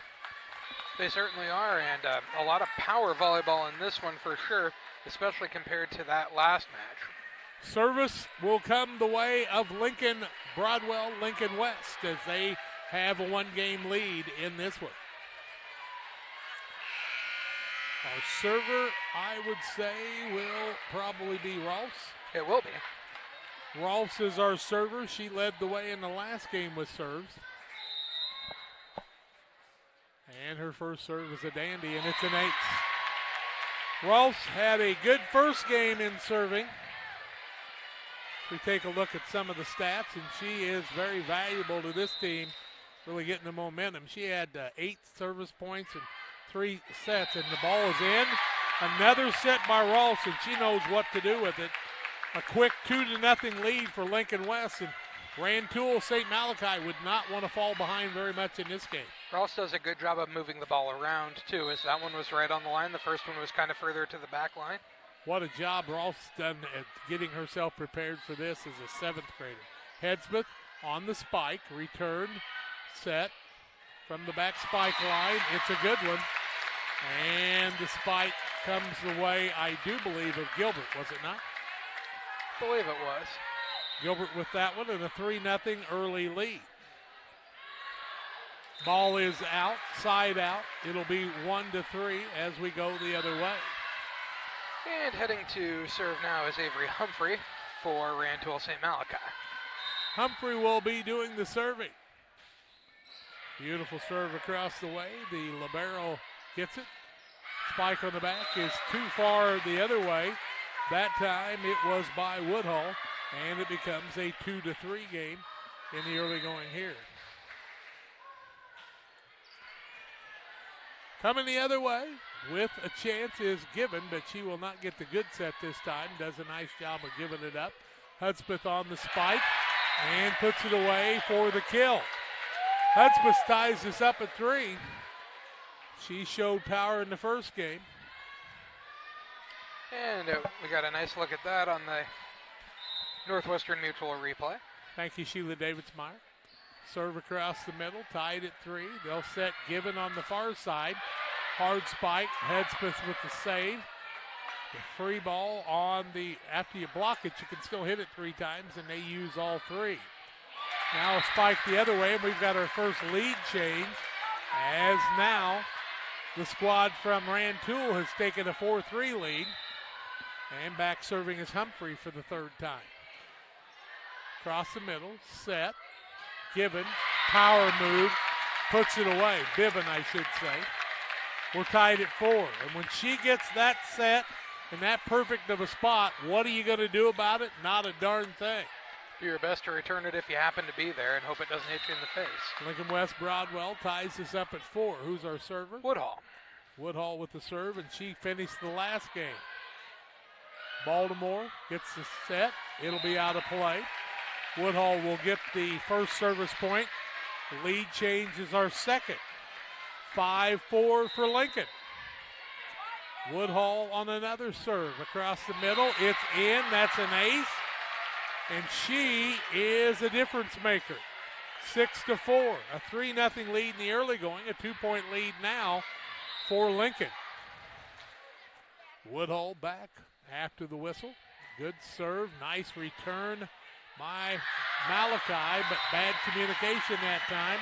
They certainly are, and a lot of power volleyball in this one for sure, especially compared to that last match. Service will come the way of Lincoln Broadwell, Lincoln West, as they have a 1-game lead in this one. Our server, I would say, will probably be Ross. It will be. Rolfs is our server. She led the way in the last game with serves. And her first serve is a dandy, and it's an ace. Rolfs had a good first game in serving. We take a look at some of the stats, and she is very valuable to this team, really getting the momentum. She had 8 service points and 3 sets, and the ball is in. Another set by Rolfs, and she knows what to do with it. A quick 2-0 lead for Lincoln West, and Rantoul St. Malachy would not want to fall behind very much in this game. Ross does a good job of moving the ball around, too, as that one was right on the line. The first one was kind of further to the back line. What a job Ross done at getting herself prepared for this as a 7th grader. Headsmith on the spike, returned, set from the back spike line. It's a good one. And the spike comes the way, I do believe, of Gilbert, was it not? I believe it was. Gilbert with that one and a 3-0 early lead. Ball is out, side out. It'll be 1-3 as we go the other way. And heading to serve now is Avery Humphrey for Rantoul St. Malachy. Humphrey will be doing the serving. Beautiful serve across the way. The libero gets it. Spike on the back is too far the other way. That time it was by Woodhull, and it becomes a 2-3 game in the early going here. Coming the other way with a chance is Given, but she will not get the good set this time. Does a nice job of giving it up. Hudspeth on the spike and puts it away for the kill. Hudspeth ties this up at 3. She showed power in the first game. And we got a nice look at that on the Northwestern Mutual replay. Thank you, Sheila Davidsmeyer. Serve across the middle, tied at 3. They'll set Given on the far side. Hard spike, Hudspeth with the save. The free ball on the, after you block it, you can still hit it 3 times, and they use all 3. Now a spike the other way, and we've got our first lead change, as now the squad from Rantoul has taken a 4-3 lead. And back serving is Humphrey for the 3rd time. Across the middle, set, Given, power move, puts it away. Biven, I should say. We're tied at 4. And when she gets that set and that perfect of a spot, what are you going to do about it? Not a darn thing. Do your best to return it if you happen to be there and hope it doesn't hit you in the face. Lincoln West Broadwell ties this up at 4. Who's our server? Woodhull. Woodhull with the serve, and she finished the last game. Baltimore gets the set. It'll be out of play. Woodhull will get the first service point. The lead change is our second. 5-4 for Lincoln. Woodhull on another serve across the middle. It's in. That's an ace. And she is a difference maker. 6-4. A 3-0 lead in the early going. A 2-point lead now for Lincoln. Woodhull back after the whistle. Good serve, nice return by Malachy, but bad communication that time.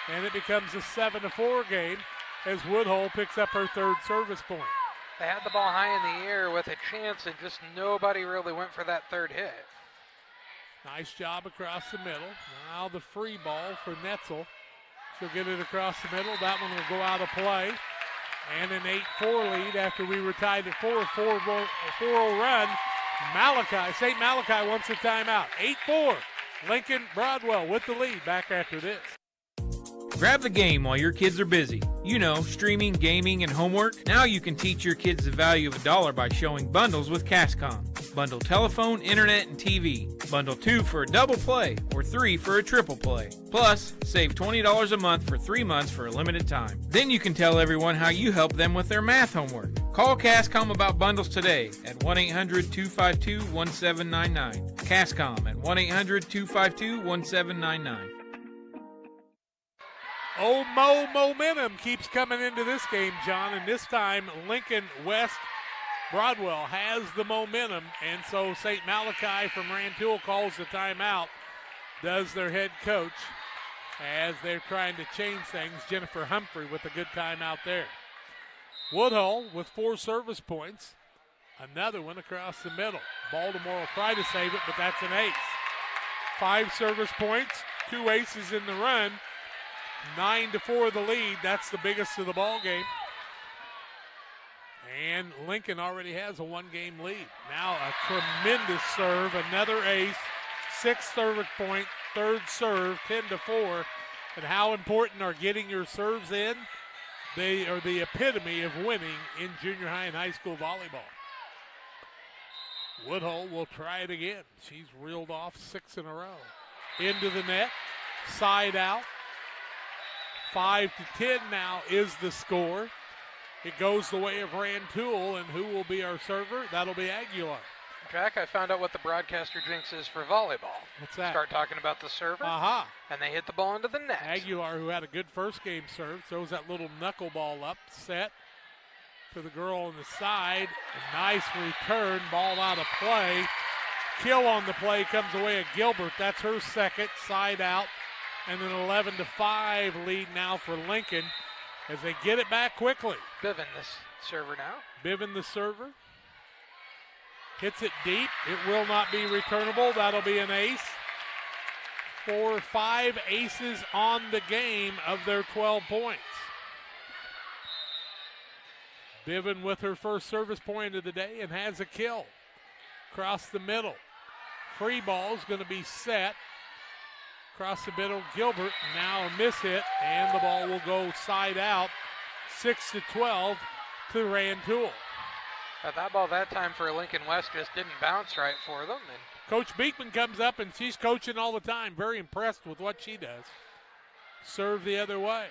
And it becomes a 7-4 game as Woodhull picks up her third service point. They had the ball high in the air with a chance, and just nobody really went for that third hit. Nice job across the middle. Now the free ball for Netzel. She'll get it across the middle. That one will go out of play. And an 8-4 lead after we were tied at 4. 4-0 run. St. Malachy wants a timeout. 8-4. Lincoln Broadwell with the lead back after this. Grab the game while your kids are busy. You know, streaming, gaming, and homework. Now you can teach your kids the value of $1 by showing bundles with Cascom. Bundle telephone, internet, and TV. Bundle 2 for a double play or 3 for a triple play. Plus, save $20 a month for 3 months for a limited time. Then you can tell everyone how you help them with their math homework. Call Cascom about bundles today at 1-800-252-1799. Cascom at 1-800-252-1799. Momentum keeps coming into this game, John, and this time Lincoln West Broadwell has the momentum, and so St. Malachy from Rantoul calls the timeout, does their head coach, as they're trying to change things. Jennifer Humphrey with a good timeout there. Woodhull with 4 service points, another one across the middle. Baltimore will try to save it, but that's an ace. 5 service points, 2 aces in the run. 9-4 the lead. That's the biggest of the ball game. And Lincoln already has a 1-game lead. Now a tremendous serve, another ace, 6th service point, 3rd serve, 10-4. And how important are getting your serves in? They are the epitome of winning in junior high and high school volleyball. Woodhull will try it again. She's reeled off 6 in a row. Into the net, side out. 5-10 now is the score. It goes the way of Rantoul, and who will be our server? That'll be Aguilar. Jack, I found out what the broadcaster jinx is for volleyball. What's that? Start talking about the server, and they hit the ball into the net. Aguilar, who had a good first game serve, throws that little knuckleball up, set to the girl on the side. A nice return, ball out of play. Kill on the play comes away at Gilbert. That's her second, side out. And an 11-5 lead now for Lincoln as they get it back quickly. Biven the server now. Biven the server. Hits it deep. It will not be returnable. That'll be an ace. 5 aces on the game of their 12 points. Biven with her first service point of the day and has a kill. Across the middle. Free ball is going to be set. Across the middle, Gilbert, now a miss hit, and the ball will go side out, 6-12 to Rantoul. That ball that time for Lincoln West just didn't bounce right for them. And Coach Beekman comes up, and she's coaching all the time, very impressed with what she does. Serve the other way.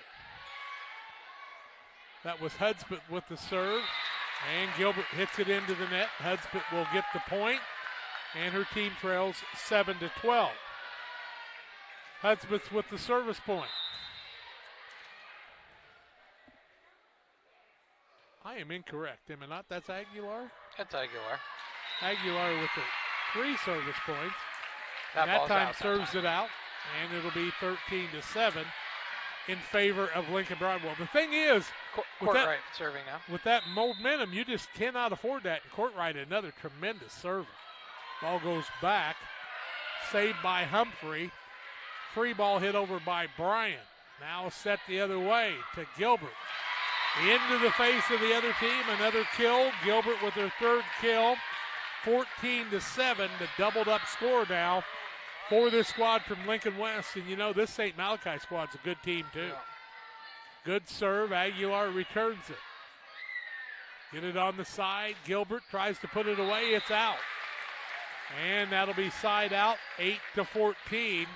That was Hudspeth with the serve, and Gilbert hits it into the net. Hudspeth will get the point, and her team trails 7-12. Hudspeth with the service point. I am incorrect, am I not? That's Aguilar? That's Aguilar. Aguilar with the 3 service points. That time serves it out, and it'll be 13-7 in favor of Lincoln Broadwell. The thing is, Courtright serving now. With that momentum, you just cannot afford that. And Courtright, another tremendous server. Ball goes back, saved by Humphrey. Free ball hit over by Bryant. Now set the other way to Gilbert. Into the face of the other team, another kill. Gilbert with her 3rd kill. 14-7, the doubled up score now for this squad from Lincoln West. And you know, this St. Malachy squad's a good team too. Yeah. Good serve, Aguilar returns it. Get it on the side, Gilbert tries to put it away, it's out. And that'll be side out, 8-14.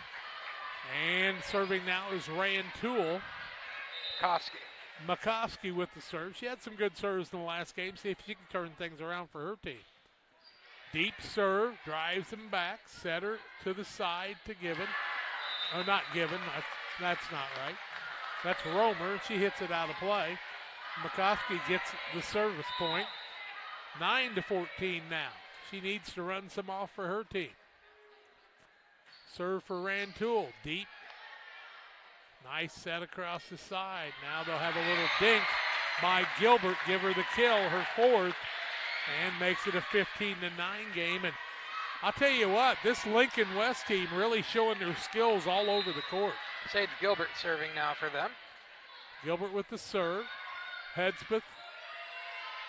And serving now is Rantoul. Makovsky with the serve. She had some good serves in the last game. See if she can turn things around for her team. Deep serve, drives them back. Setter to the side to Given. Or not Given, that's not right. That's Romer. She hits it out of play. Makovsky gets the service point. 9-14 now. She needs to run some off for her team. Serve for Rantoul, deep. Nice set across the side. Now they'll have a little dink by Gilbert, give her the kill, her fourth, and makes it a 15-9 game. And I'll tell you what, this Lincoln West team really showing their skills all over the court. Sage Gilbert serving now for them. Gilbert with the serve. Hedspeth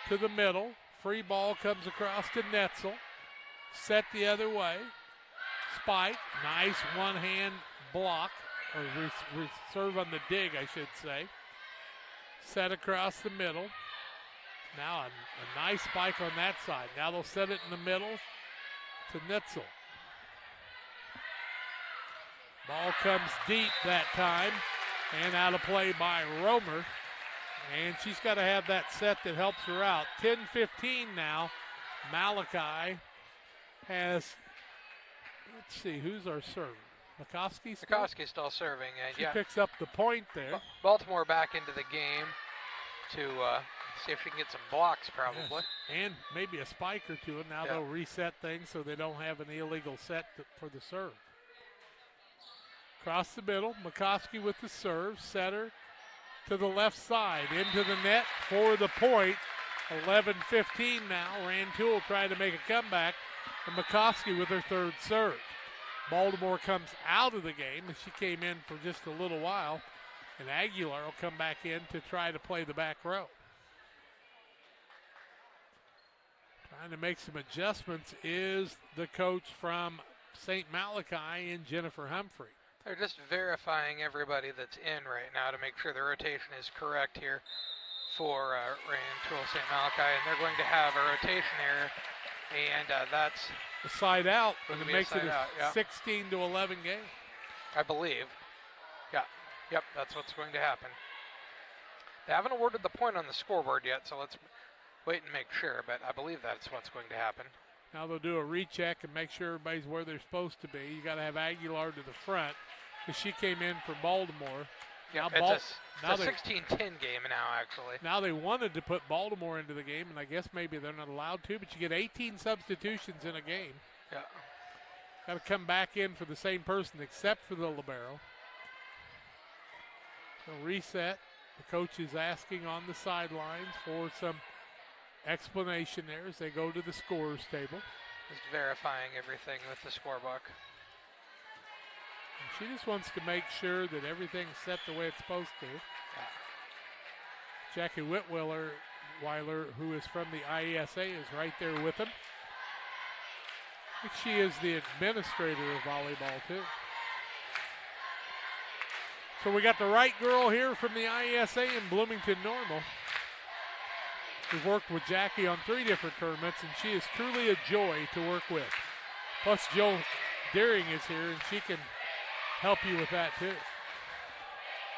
to the middle. Free ball comes across to Netzel. Set the other way. Spike. Nice one-hand block. Or serve on the dig, I should say. Set across the middle. Now a nice spike on that side. Now they'll set it in the middle to Netzel. Ball comes deep that time and out of play by Romer. And she's got to have that set that helps her out. 10-15 now. Malachy has, let's see, who's our server? McCoskey still? McCoskey still serving. And she picks up the point there. Baltimore back into the game to see if she can get some blocks probably. Yes. And maybe a spike or two. And now they'll reset things so they don't have an illegal set for the serve. Across the middle, McCoskey with the serve. Setter to the left side. Into the net for the point. 11-15 now. Rantoul trying to make a comeback. And McCoskey with her third serve. Baltimore comes out of the game, and she came in for just a little while, and Aguilar will come back in to try to play the back row. Trying to make some adjustments is the coach from St. Malachy and Jennifer Humphrey. They're just verifying everybody that's in right now to make sure the rotation is correct here for Rantoul St. Malachy, and they're going to have a rotation error, and that's the side out, and it makes it a 16-11 game. I believe. Yeah. Yep, that's what's going to happen. They haven't awarded the point on the scoreboard yet, so let's wait and make sure, but I believe that's what's going to happen. Now they'll do a recheck and make sure everybody's where they're supposed to be. You got to have Aguilar to the front because she came in for Baltimore. Yeah, it's a 16-10 game now, actually. Now they wanted to put Baltimore into the game, and I guess maybe they're not allowed to, but you get 18 substitutions in a game. Yeah. Got to come back in for the same person except for the libero. So reset. The coach is asking on the sidelines for some explanation there as they go to the scorer's table. Just verifying everything with the scorebook. She just wants to make sure that everything's set the way it's supposed to. Jackie Whitweiler, who is from the IESA, is right there with them. I think she is the administrator of volleyball, too. So we got the right girl here from the IESA in Bloomington Normal. We've worked with Jackie on 3 different tournaments, and she is truly a joy to work with. Plus, Jill Deering is here, and she can help you with that too.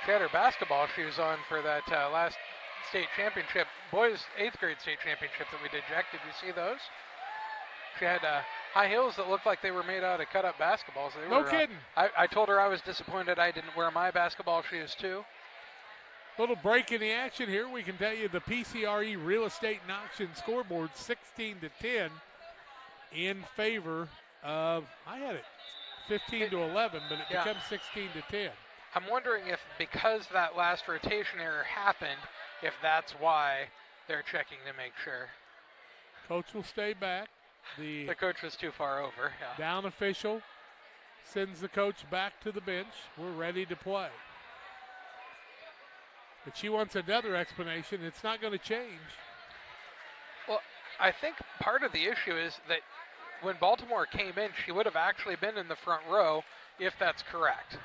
She had her basketball shoes on for that last state championship, boys 8th grade state championship that we did. Jack, did you see those? She had high heels that looked like they were made out of cut up basketballs. No kidding. I told her I was disappointed I didn't wear my basketball shoes too. Little break in the action here. We can tell you the PCRE Real Estate and Auction scoreboard 16-10 in favor of, I had it 15-11, but it becomes 16-10. I'm wondering if because that last rotation error happened, if that's why they're checking to make sure. Coach will stay back. The coach was too far over. Yeah. Down official sends the coach back to the bench. We're ready to play. But she wants another explanation. It's not going to change. Well, I think part of the issue is that when Baltimore came in, she would have actually been in the front row if that's correct.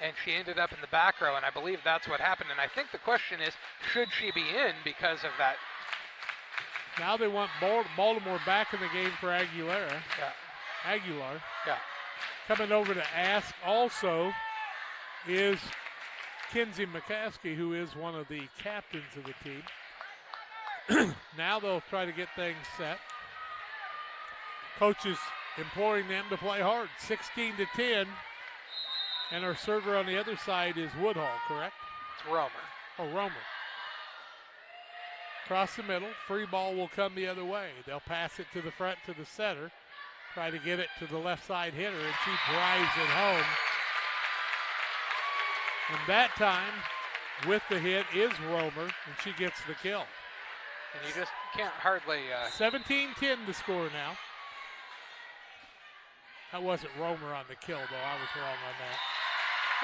And she ended up in the back row, and I believe that's what happened. And I think the question is, should she be in because of that? Now they want Baltimore back in the game for Aguilar. Yeah. Coming over to ask also is Kinsey McCaskey, who is one of the captains of the team. Now they'll try to get things set. Coach is imploring them to play hard. 16-10. And our server on the other side is Woodhall, correct? It's Romer. Oh, Romer. Across the middle, free ball will come the other way. They'll pass it to the front to the setter. Try to get it to the left side hitter, and she drives it home. And that time, with the hit, is Romer, and she gets the kill. And you just can't hardly... 17-10 to score now. That wasn't Romer on the kill, though. I was wrong on that.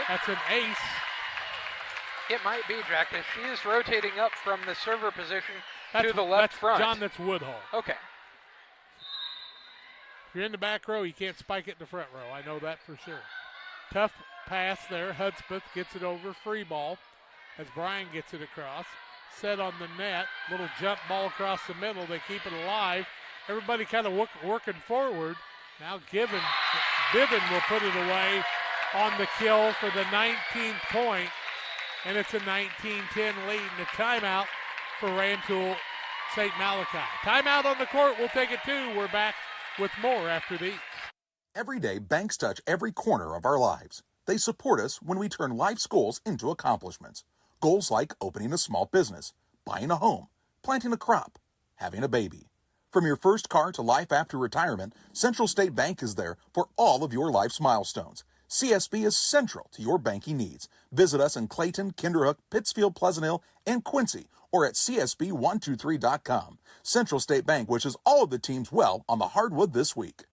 That's an ace. It might be, Jack. She is rotating up from the server position to the left front. John, that's Woodhull. Okay. If you're in the back row, you can't spike it in the front row. I know that for sure. Tough pass there. Hudspeth gets it over. Free ball as Bryan gets it across. Set on the net. Little jump ball across the middle. They keep it alive. Everybody kind of working forward. Now Bivin will put it away on the kill for the 19th point. And it's a 19-10 lead and a timeout for Rantoul St. Malachy. Timeout on the court. We'll take it too. We're back with more after these. Every day, banks touch every corner of our lives. They support us when we turn life's goals into accomplishments. Goals like opening a small business, buying a home, planting a crop, having a baby. From your first car to life after retirement, Central State Bank is there for all of your life's milestones. CSB is central to your banking needs. Visit us in Clayton, Kinderhook, Pittsfield, Pleasant Hill, and Quincy, or at csb123.com. Central State Bank wishes all of the teams well on the hardwood this week.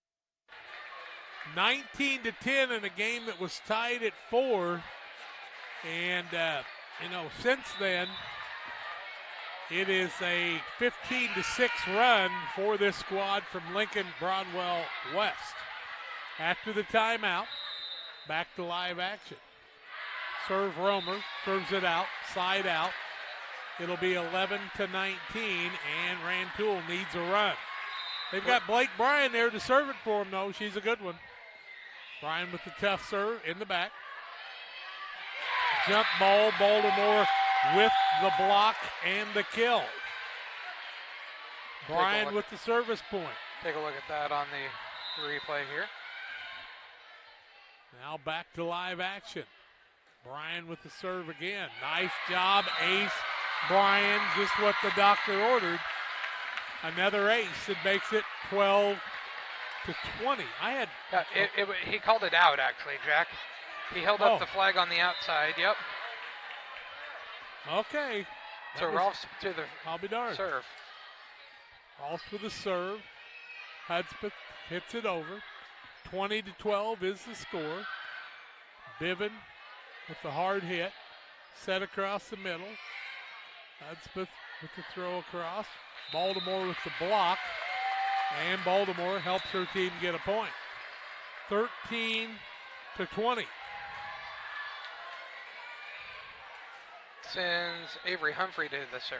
19-10 in a game that was tied at 4. And, since then, it is a 15-6 run for this squad from Lincoln Broadwell West. After the timeout, back to live action. Serve Romer, serves it out, side out. It'll be 11-19, and Rantoul needs a run. They've got Blake Bryan there to serve it for him, though. She's a good one. Bryan with the tough serve in the back. Jump ball, Baltimore with the block and the kill. Bryan with the service point. Take a look at that on the replay here. Now back to live action. Bryan with the serve again. Nice job, ace. Bryan, just what the doctor ordered. Another ace. It makes it 12-20. He called it out, actually, Jack. He held up the flag on the outside. Yep. Okay. So Rolfs to the I'll be darned. Serve. Rolfs with the serve. Hudspeth hits it over. 20-12 is the score. Bivin with the hard hit. Set across the middle. Hudspeth with the throw across. Baltimore with the block. And Baltimore helps her team get a point. 13-20. Sends Avery Humphrey to the serve.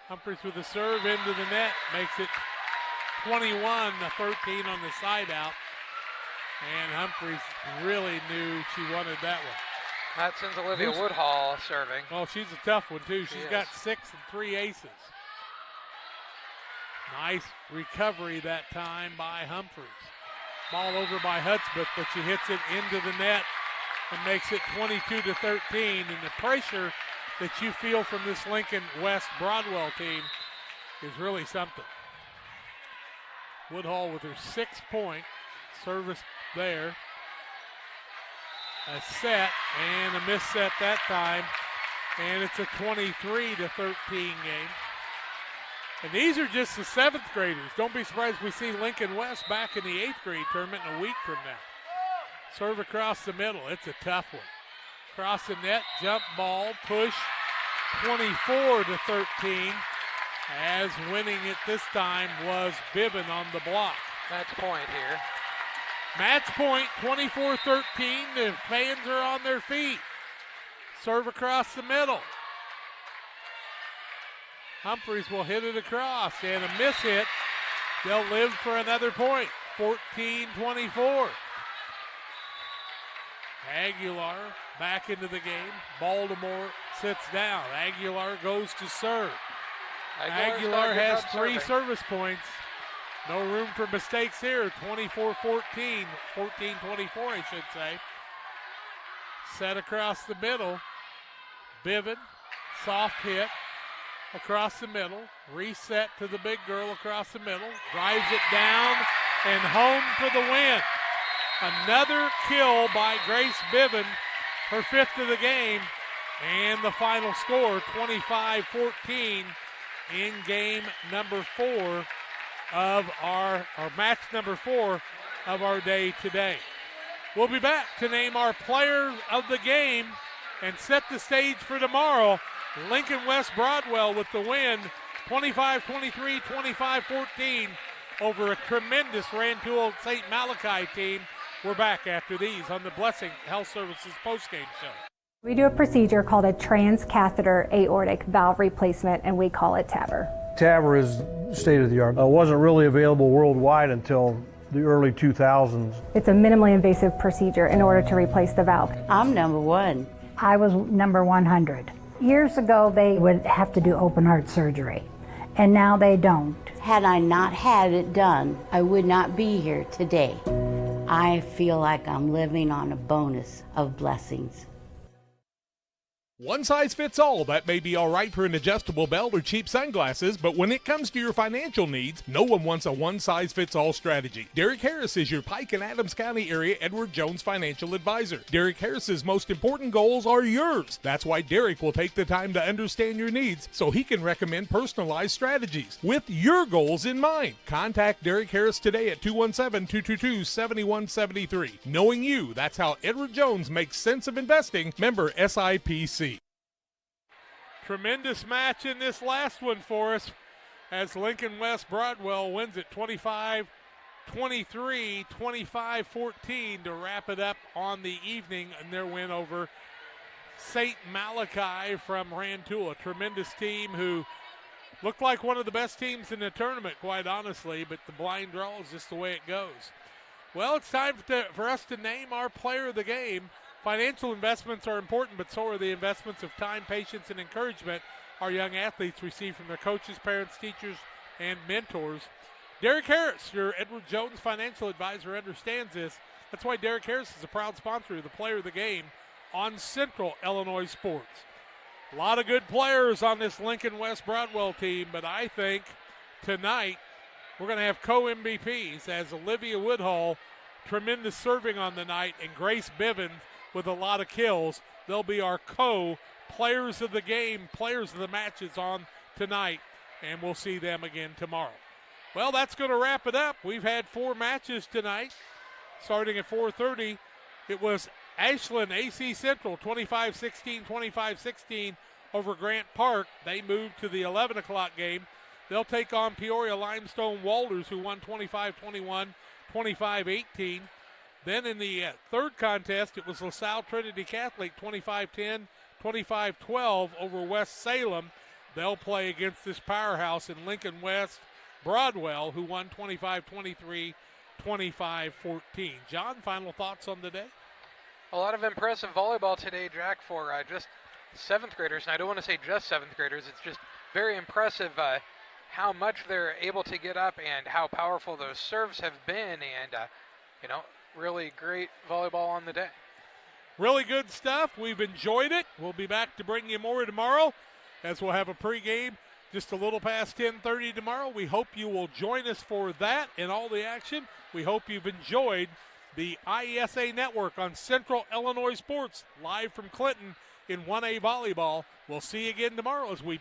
Humphreys with the serve into the net. Makes it 21-13 on the side out. And Humphreys really knew she wanted that one. That sends Olivia Woodhull serving. Oh, she's a tough one, too. She's got 6 and 3 aces. Nice recovery that time by Humphreys. Ball over by Hudspeth, but she hits it into the net and makes it 22-13. And the pressure that you feel from this Lincoln West Broadwell team is really something. Woodhull with her 6-point service there. A set and a miss set that time. And it's a 23-13 game. And these are just the 7th graders. Don't be surprised if we see Lincoln West back in the 8th grade tournament in a week from now. Serve across the middle. It's a tough one. Across the net, jump ball, push, 24-13. As winning it this time was Bivin on the block. Match point here. Match point, 24-13. The fans are on their feet. Serve across the middle. Humphreys will hit it across, and a miss hit. They'll live for another point, 14-24. Aguilar back into the game. Baltimore sits down. Aguilar goes to serve. Aguilar has 3 service points. No room for mistakes here. 24-14, 14-24 I should say. Set across the middle. Bivin, soft hit. across the middle. Reset to the big girl across the middle. Drives it down and home for the win. Another kill by Grace Biven, her 5th of the game. And the final score, 25-14 in game number 4 of our match number 4 of our day today. We'll be back to name our player of the game and set the stage for tomorrow. Lincoln West Broadwell with the win, 25-23, 25-14 over a tremendous Rantoul St. Malachy team. We're back after these on the Blessing Health Services postgame show. We do a procedure called a transcatheter aortic valve replacement, and we call it TAVR. TAVR is state of the art. It wasn't really available worldwide until the early 2000s. It's a minimally invasive procedure in order to replace the valve. I'm number 1. I was number 100. Years ago, they would have to do open heart surgery, and now they don't. Had I not had it done, I would not be here today. I feel like I'm living on a bonus of blessings. One size fits all. That may be all right for an adjustable belt or cheap sunglasses, but when it comes to your financial needs, no one wants a one-size-fits-all strategy. Derek Harris is your Pike and Adams County area Edward Jones financial advisor. Derek Harris's most important goals are yours. That's why Derek will take the time to understand your needs so he can recommend personalized strategies with your goals in mind. Contact Derek Harris today at 217-222-7173. Knowing you, that's how Edward Jones makes sense of investing. Member SIPC. Tremendous match in this last one for us as Lincoln West Broadwell wins it 25-23, 25-14 to wrap it up on the evening in their win over St. Malachy from Rantoul. A tremendous team who looked like one of the best teams in the tournament, quite honestly, but the blind draw is just the way it goes. Well, it's time for us to name our player of the game. Financial investments are important, but so are the investments of time, patience, and encouragement our young athletes receive from their coaches, parents, teachers, and mentors. Derek Harris, your Edward Jones financial advisor, understands this. That's why Derek Harris is a proud sponsor of the player of the game on Central Illinois Sports. A lot of good players on this Lincoln West Broadwell team, but I think tonight we're going to have co-MVPs as Olivia Woodhull, tremendous serving on the night, and Grace Bivens with a lot of kills. They'll be our co-players of the game, players of the matches on tonight, and we'll see them again tomorrow. Well, that's going to wrap it up. We've had 4 matches tonight. Starting at 4:30, it was Ashland AC Central 25-16, 25-16 over Grant Park. They moved to the 11 o'clock game. They'll take on Peoria Limestone Walters, who won 25-21, 25-18. Then in the third contest, it was LaSalle Trinity Catholic 25-10, 25-12 over West Salem. They'll play against this powerhouse in Lincoln West Broadwell, who won 25-23, 25-14. John, final thoughts on the day? A lot of impressive volleyball today, Jack, for just 7th graders. And I don't want to say just 7th graders. It's just very impressive how much they're able to get up and how powerful those serves have been. And, really great volleyball on the day. Really good stuff. We've enjoyed it. We'll be back to bring you more tomorrow as we'll have a pregame just a little past 10:30 tomorrow. We hope you will join us for that and all the action. We hope you've enjoyed the IESA Network on Central Illinois Sports, live from Clinton in 1A volleyball. We'll see you again tomorrow as we